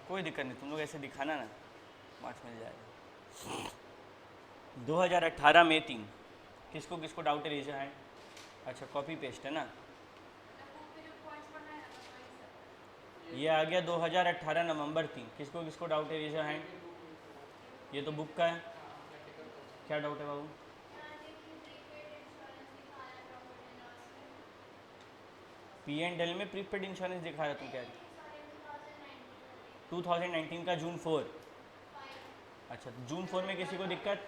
कोई दिक्कत नहीं, तुम लोग ऐसे दिखाना ना, मार्क्स मिल जाएगा। 2018 में 3, किसको किसको डाउट है रीजन है? अच्छा कॉपी पेस्ट है ना, ये आ गया 2018 नवंबर 3, किसको किसको डाउट है रीजन है? ये तो बुक का है, क्या डाउट है बाबू? P&L में प्रीपेड इंश्योरेंस दिखा रहा, तुम कह रहे 2019 का जून 4। अच्छा जून 4 में किसी को दिक्कत?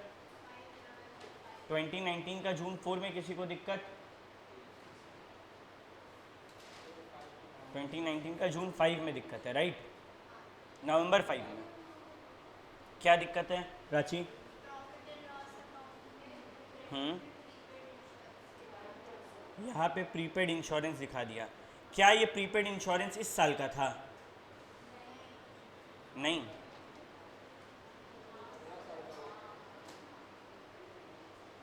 2019 का जून 4 में किसी को दिक्कत? 2019 का जून 5 में दिक्कत है, राइट? नवंबर 5 में क्या दिक्कत है प्राची? यहाँ पे प्रीपेड इंश्योरेंस दिखा दिया। क्या ये प्रीपेड इंश्योरेंस इस साल का था? नहीं,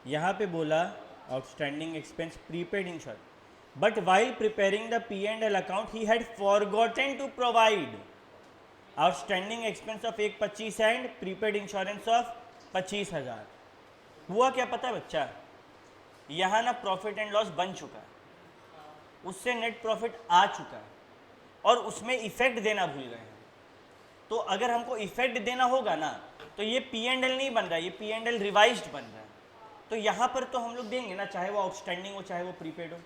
यहाँ पे बोला outstanding expense prepaid insurance, but while preparing the P&L account he had forgotten to provide outstanding expense of 1,25 and prepaid insurance of 25,000। हुआ क्या पता है बच्चा, यहाँ ना प्रॉफिट एंड लॉस बन चुका है, उससे नेट प्रॉफिट आ चुका है और उसमें इफेक्ट देना भूल गए हैं। तो अगर हमको इफेक्ट देना होगा ना तो ये P&L नहीं बन रहा है, ये P&L रिवाइज्ड बन रहा है। तो यहाँ पर तो हम लोग देंगे ना, चाहे वो आउटस्टैंडिंग हो चाहे वो प्रीपेड हो।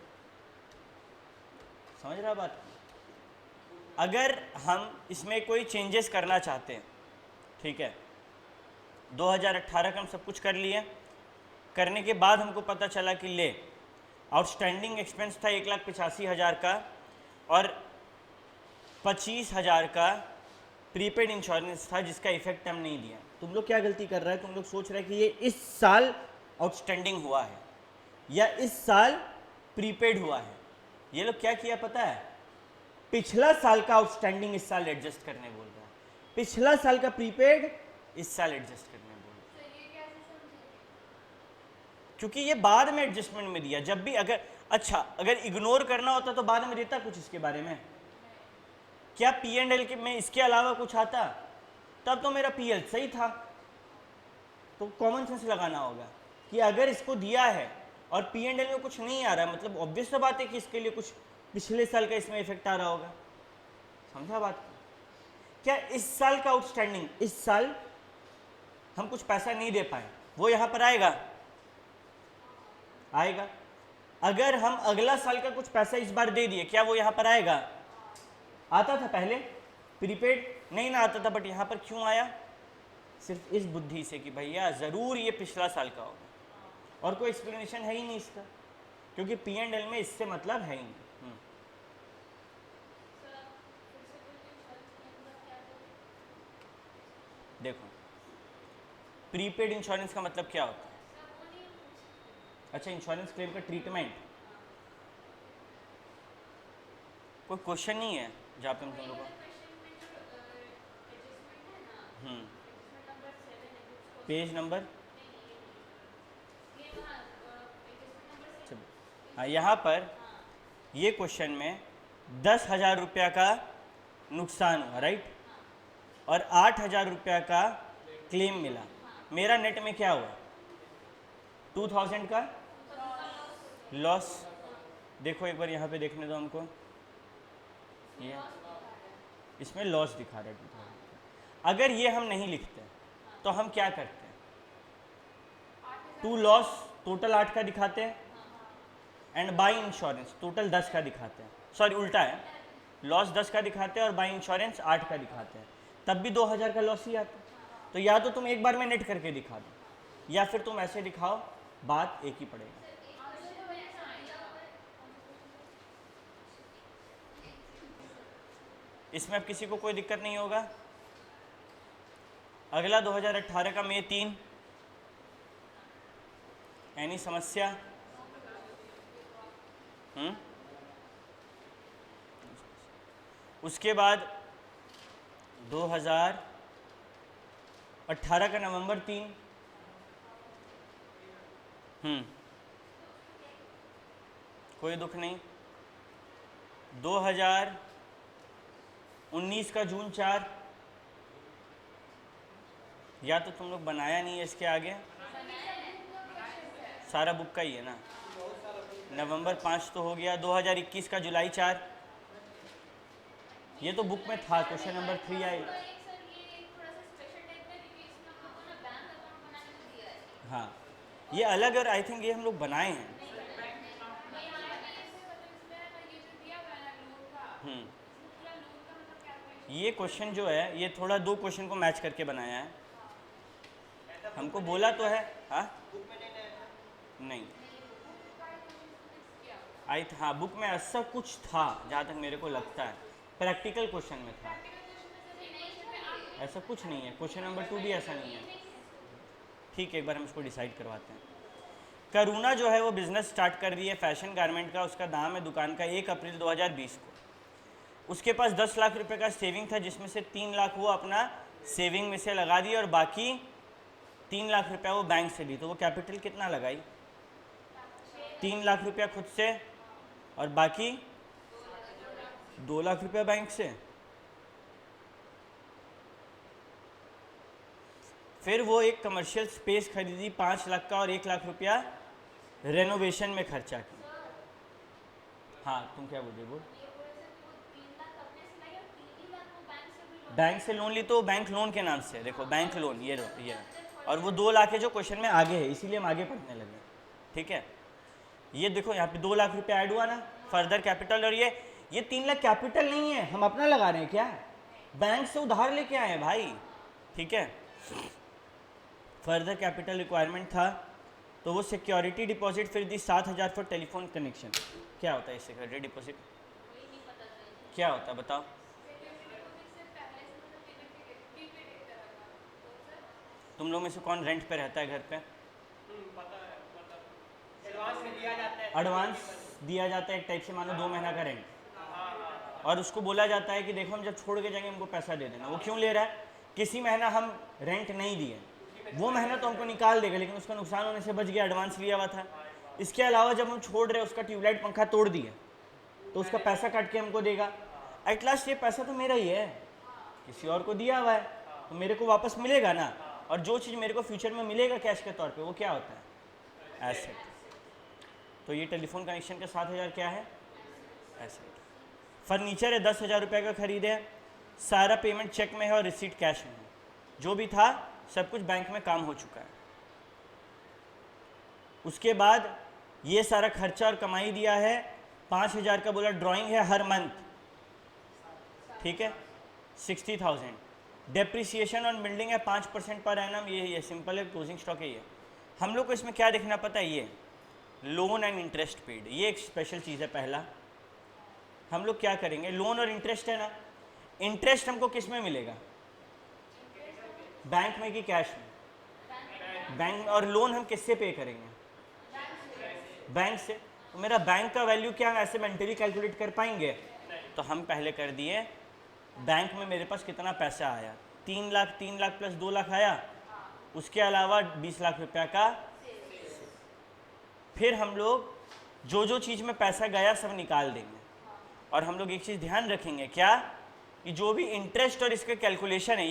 समझ रहा बात? अगर हम इसमें कोई चेंजेस करना चाहते हैं, ठीक है, 2018 का हम सब कुछ कर लिए, करने के बाद हमको पता चला कि ले आउटस्टैंडिंग एक्सपेंस था 1,85,000 का और 25,000 का प्रीपेड इंश्योरेंस था जिसका इफेक्ट हम नहीं दिया। तुम लोग क्या गलती कर रहे हैं? तुम लोग सोच रहे हैं कि ये इस साल आउटस्टैंडिंग हुआ है या इस साल प्रीपेड हुआ है। ये लोग क्या किया पता है? पिछला साल का आउटस्टैंडिंग इस साल एडजस्ट करने बोल रहा है। पिछला साल का प्रीपेड इस साल एडजस्ट करने बोल, क्योंकि ये बाद में एडजस्टमेंट में दिया। जब भी अगर अच्छा अगर इग्नोर करना होता तो बाद में देता कुछ इसके बारे में, क्या पी एंड एल के में इसके अलावा कुछ आता, तब तो मेरा पी एल सही था। तो कॉमन सेंस लगाना होगा कि अगर इसको दिया है और पी एंड एल में कुछ नहीं आ रहा, मतलब ऑब्वियस सा बात है कि इसके लिए कुछ पिछले साल का इसमें इफेक्ट आ रहा होगा। समझा बात? क्या इस साल का आउटस्टैंडिंग, इस साल हम कुछ पैसा नहीं दे पाए, वो यहां पर आएगा, आएगा। अगर हम अगला साल का कुछ पैसा इस बार दे दिए, क्या वो यहां पर आएगा? आता था पहले प्रीपेड, नहीं ना आता था, बट यहां पर क्यों आया? सिर्फ इस बुद्धि से कि भैया जरूर ये पिछला साल का होगा, और कोई एक्सप्लेनेशन है ही नहीं इसका, क्योंकि पी एंड एल में इससे मतलब है ही नहीं। देखो प्रीपेड इंश्योरेंस का मतलब क्या होता है? अच्छा, इंश्योरेंस क्लेम का ट्रीटमेंट, कोई क्वेश्चन नहीं है जहाँ पे हम तुम लोग को पेज नंबर, हाँ यहाँ पर ये क्वेश्चन में 10,000 रुपया का नुकसान हुआ, राइट, और 8,000 रुपया का क्लेम मिला। मेरा नेट में क्या हुआ? 2,000 का लॉस। देखो एक बार यहाँ पे देखने दो हमको, ये इसमें लॉस दिखा रहा है 2,000। अगर ये हम नहीं लिखते तो हम क्या करते हैं? 2 लॉस टोटल 8 का दिखाते हैं, एंड बाई इंश्योरेंस टोटल 10 का दिखाते हैं। सॉरी उल्टा है, लॉस 10 का दिखाते हैं और बाई इंश्योरेंस 8 का दिखाते हैं, तब भी 2,000 का लॉस ही आता है। तो या तो तुम एक बार में नेट करके दिखा दो, या फिर तुम ऐसे दिखाओ, बात एक ही पड़ेगा। इसमें अब किसी को कोई दिक्कत नहीं होगा। अगला 2018 का मई 3, एनी समस्या? उसके बाद 2018 का नवंबर 3, कोई दुख नहीं। 2019 का जून 4, या तो तुम लोग बनाया नहीं है इसके आगे, सारा बुक का ही है ना। नवंबर 5 तो हो गया। 2021 का जुलाई 4, ये तो बुक में था, क्वेश्चन नंबर 3 आई। हाँ ये अलग, और आई थिंक ये हम लोग बनाए हैं। ये क्वेश्चन जो है ये थोड़ा 2 क्वेश्चन को मैच करके बनाया है, हमको बोला तो है। हाँ नहीं हाँ बुक में ऐसा कुछ था जहाँ तक मेरे को लगता है, प्रैक्टिकल क्वेश्चन में था। ऐसा कुछ नहीं है, क्वेश्चन नंबर 2 भी ऐसा नहीं है। ठीक है, एक बार हम इसको डिसाइड करवाते हैं। करुणा जो है वो बिज़नेस स्टार्ट कर रही है फैशन गारमेंट का, उसका दाम है दुकान का 1 अप्रैल 2020 को। उसके पास 10 लाख रुपए का सेविंग था, जिसमें से 3 लाख वो अपना सेविंग में से लगा दी और बाकी 3 लाख रुपया वो बैंक से दी। तो वो कैपिटल कितना लगाई? 3 लाख रुपया खुद से और बाकी 2 लाख रुपया बैंक से। फिर वो एक कमर्शियल स्पेस खरीदी 5 लाख का और 1 लाख रुपया रेनोवेशन में खर्चा किया। हाँ तुम क्या बोल रहे? बोल। बैंक से लोन ली तो बैंक लोन के नाम से, देखो बैंक लोन ये और वो 2 लाख है जो क्वेश्चन में आगे है, इसीलिए हम आगे पढ़ने लगे। ठीक है, ये देखो यहाँ पे 2 लाख रुपया ऐड हुआ ना, फर्दर कैपिटल। और ये 3 लाख कैपिटल नहीं है, हम अपना लगा रहे हैं क्या? बैंक से उधार लेके आए हैं भाई। ठीक है, फर्दर कैपिटल रिक्वायरमेंट था तो वो सिक्योरिटी डिपॉजिट फिर दी 7,000 फॉर टेलीफोन कनेक्शन। क्या होता है सिक्योरिटी डिपॉजिट? क्या होता है बताओ? तुम लोग में से कौन रेंट पे रहता है घर पे? एडवांस दिया जाता है एक टाइप से, मानो 2 महीना का रेंट, और उसको बोला जाता है कि देखो हम जब छोड़ के जाएंगे हमको पैसा दे देना। वो क्यों ले रहा है? किसी महीना हम रेंट नहीं दिए, वो महीना तो हमको निकाल देगा, लेकिन उसका नुकसान होने से बच गया, एडवांस लिया हुआ था। इसके अलावा जब हम छोड़ रहे उसका ट्यूबलाइट पंखा तोड़ दिया तो उसका पैसा काट के हमको देगा। एट लास्ट ये पैसा तो मेरा ही है, किसी और को दिया हुआ है, तो मेरे को वापस मिलेगा ना। और जो चीज़ मेरे को फ्यूचर में मिलेगा कैश के तौर पे, वो क्या होता है? एसेट। तो ये टेलीफोन कनेक्शन का 7,000 क्या है? एसेट। फर्नीचर है 10,000 रुपये का खरीदे, सारा पेमेंट चेक में है और रिसीट कैश में है, जो भी था सब कुछ बैंक में काम हो चुका है। उसके बाद ये सारा खर्चा और कमाई दिया है, 5,000 का बोला ड्राइंग है हर मंथ, ठीक है, 60,000। डेप्रिसिएशन ऑन बिल्डिंग है 5% पर एनम, ये सिंपल है, क्लोजिंग स्टॉक है ये। हम लोग को इसमें क्या देखना पता है, ये लोन एंड इंटरेस्ट पेड, ये एक स्पेशल चीज़ है। पहला हम लोग क्या करेंगे, लोन और इंटरेस्ट है ना, इंटरेस्ट हमको किस में मिलेगा? बैंक में कि कैश में? बैंक। और लोन हम किससे पे करेंगे? बैंक से। तो मेरा बैंक का वैल्यू क्या हम ऐसे मेंटली कैलकुलेट कर पाएंगे? तो हम पहले कर दिए, बैंक में मेरे पास कितना पैसा आया, 3 लाख प्लस 2 लाख आया, उसके अलावा 20 लाख रुपया का। फिर हम लोग जो जो चीज़ में पैसा गया सब निकाल देंगे। और हम लोग एक चीज़ ध्यान रखेंगे क्या, कि जो भी इंटरेस्ट और इसका कैलकुलेशन है,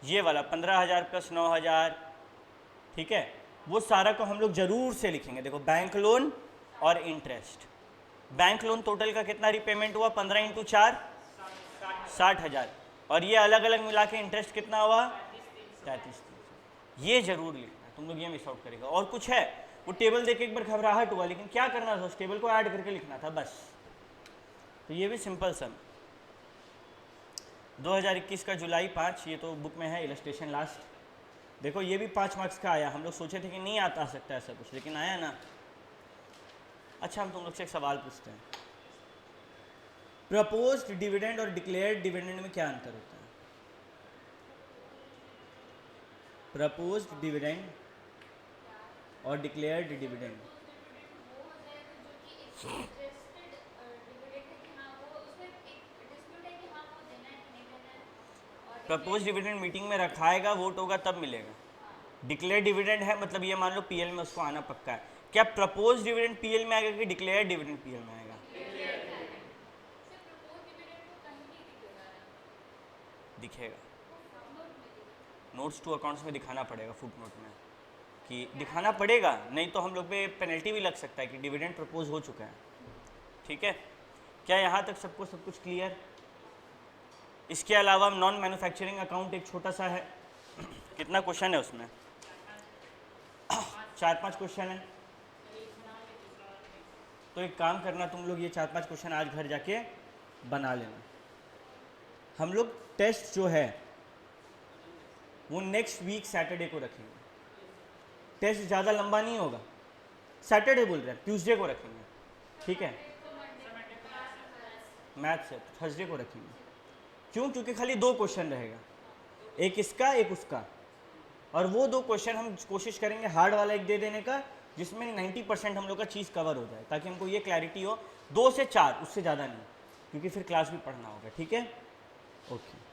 ये वाला 15,000 प्लस 9,000, ठीक है, वो सारा को हम लोग ज़रूर से लिखेंगे। देखो, बैंक लोन और इंटरेस्ट। बैंक लोन टोटल का कितना रिपेमेंट हुआ? 15 × 4 60,000। और ये अलग अलग मिला के इंटरेस्ट कितना हुआ? 33,000। ये जरूर लिखना, तुम लोग ये मिस आउट करेगा। और कुछ है? वो टेबल देख के एक बार घबराहट हुआ, लेकिन क्या करना था, उस टेबल को ऐड करके लिखना था बस। तो ये भी सिंपल सम। 2021 का जुलाई 5, ये तो बुक में है, इलस्ट्रेशन लास्ट। देखो ये भी 5 मार्क्स का आया। हम लोग सोचे थे कि नहीं आ सकता ऐसा कुछ, लेकिन आया ना। अच्छा, हम तुम लोग से एक सवाल पूछते हैं, प्रपोज्ड डिविडेंड और डिक्लेयर्ड डिविडेंड में क्या अंतर होता है? प्रपोज्ड डिविडेंड और declared dividend. Propose dividend meeting में रखाएगा, वोट होगा तब मिलेगा। डिक्लेयर डिविडेंड है मतलब ये मान लो पीएल में उसको आना पक्का है। क्या प्रपोज डिविडेंड पीएल में आएगा कि डिक्लेयर डिविडेंड पीएल में आएगा? दिखेगा, नोट्स टू अकाउंट्स में दिखाना पड़ेगा, फुट नोट में कि दिखाना पड़ेगा, नहीं तो हम लोग पे पेनल्टी भी लग सकता है कि डिविडेंड प्रपोज हो चुका है। ठीक है, क्या यहाँ तक सबको सब कुछ क्लियर? इसके अलावा नॉन मैन्युफैक्चरिंग अकाउंट एक छोटा सा है। कितना क्वेश्चन है उसमें? 4-5 क्वेश्चन है। तो एक काम करना, तुम लोग ये 4-5 क्वेश्चन आज घर जाके बना लेना। हम लोग टेस्ट जो है वो नेक्स्ट वीक सैटरडे को रखेंगे। टेस्ट ज़्यादा लंबा नहीं होगा, सैटरडे बोल रहे हैं, ट्यूसडे को रखेंगे, ठीक है। मैथ्स है तो थर्सडे को रखेंगे। क्यों? क्योंकि खाली 2 क्वेश्चन रहेगा, एक इसका एक उसका। और वो 2 क्वेश्चन हम कोशिश करेंगे हार्ड वाला एक दे देने का, जिसमें 90% हम लोग का चीज़ कवर हो जाए, ताकि हमको ये क्लैरिटी हो। 2 से 4, उससे ज़्यादा नहीं, क्योंकि फिर क्लास भी पढ़ना होगा। ठीक है, ओके।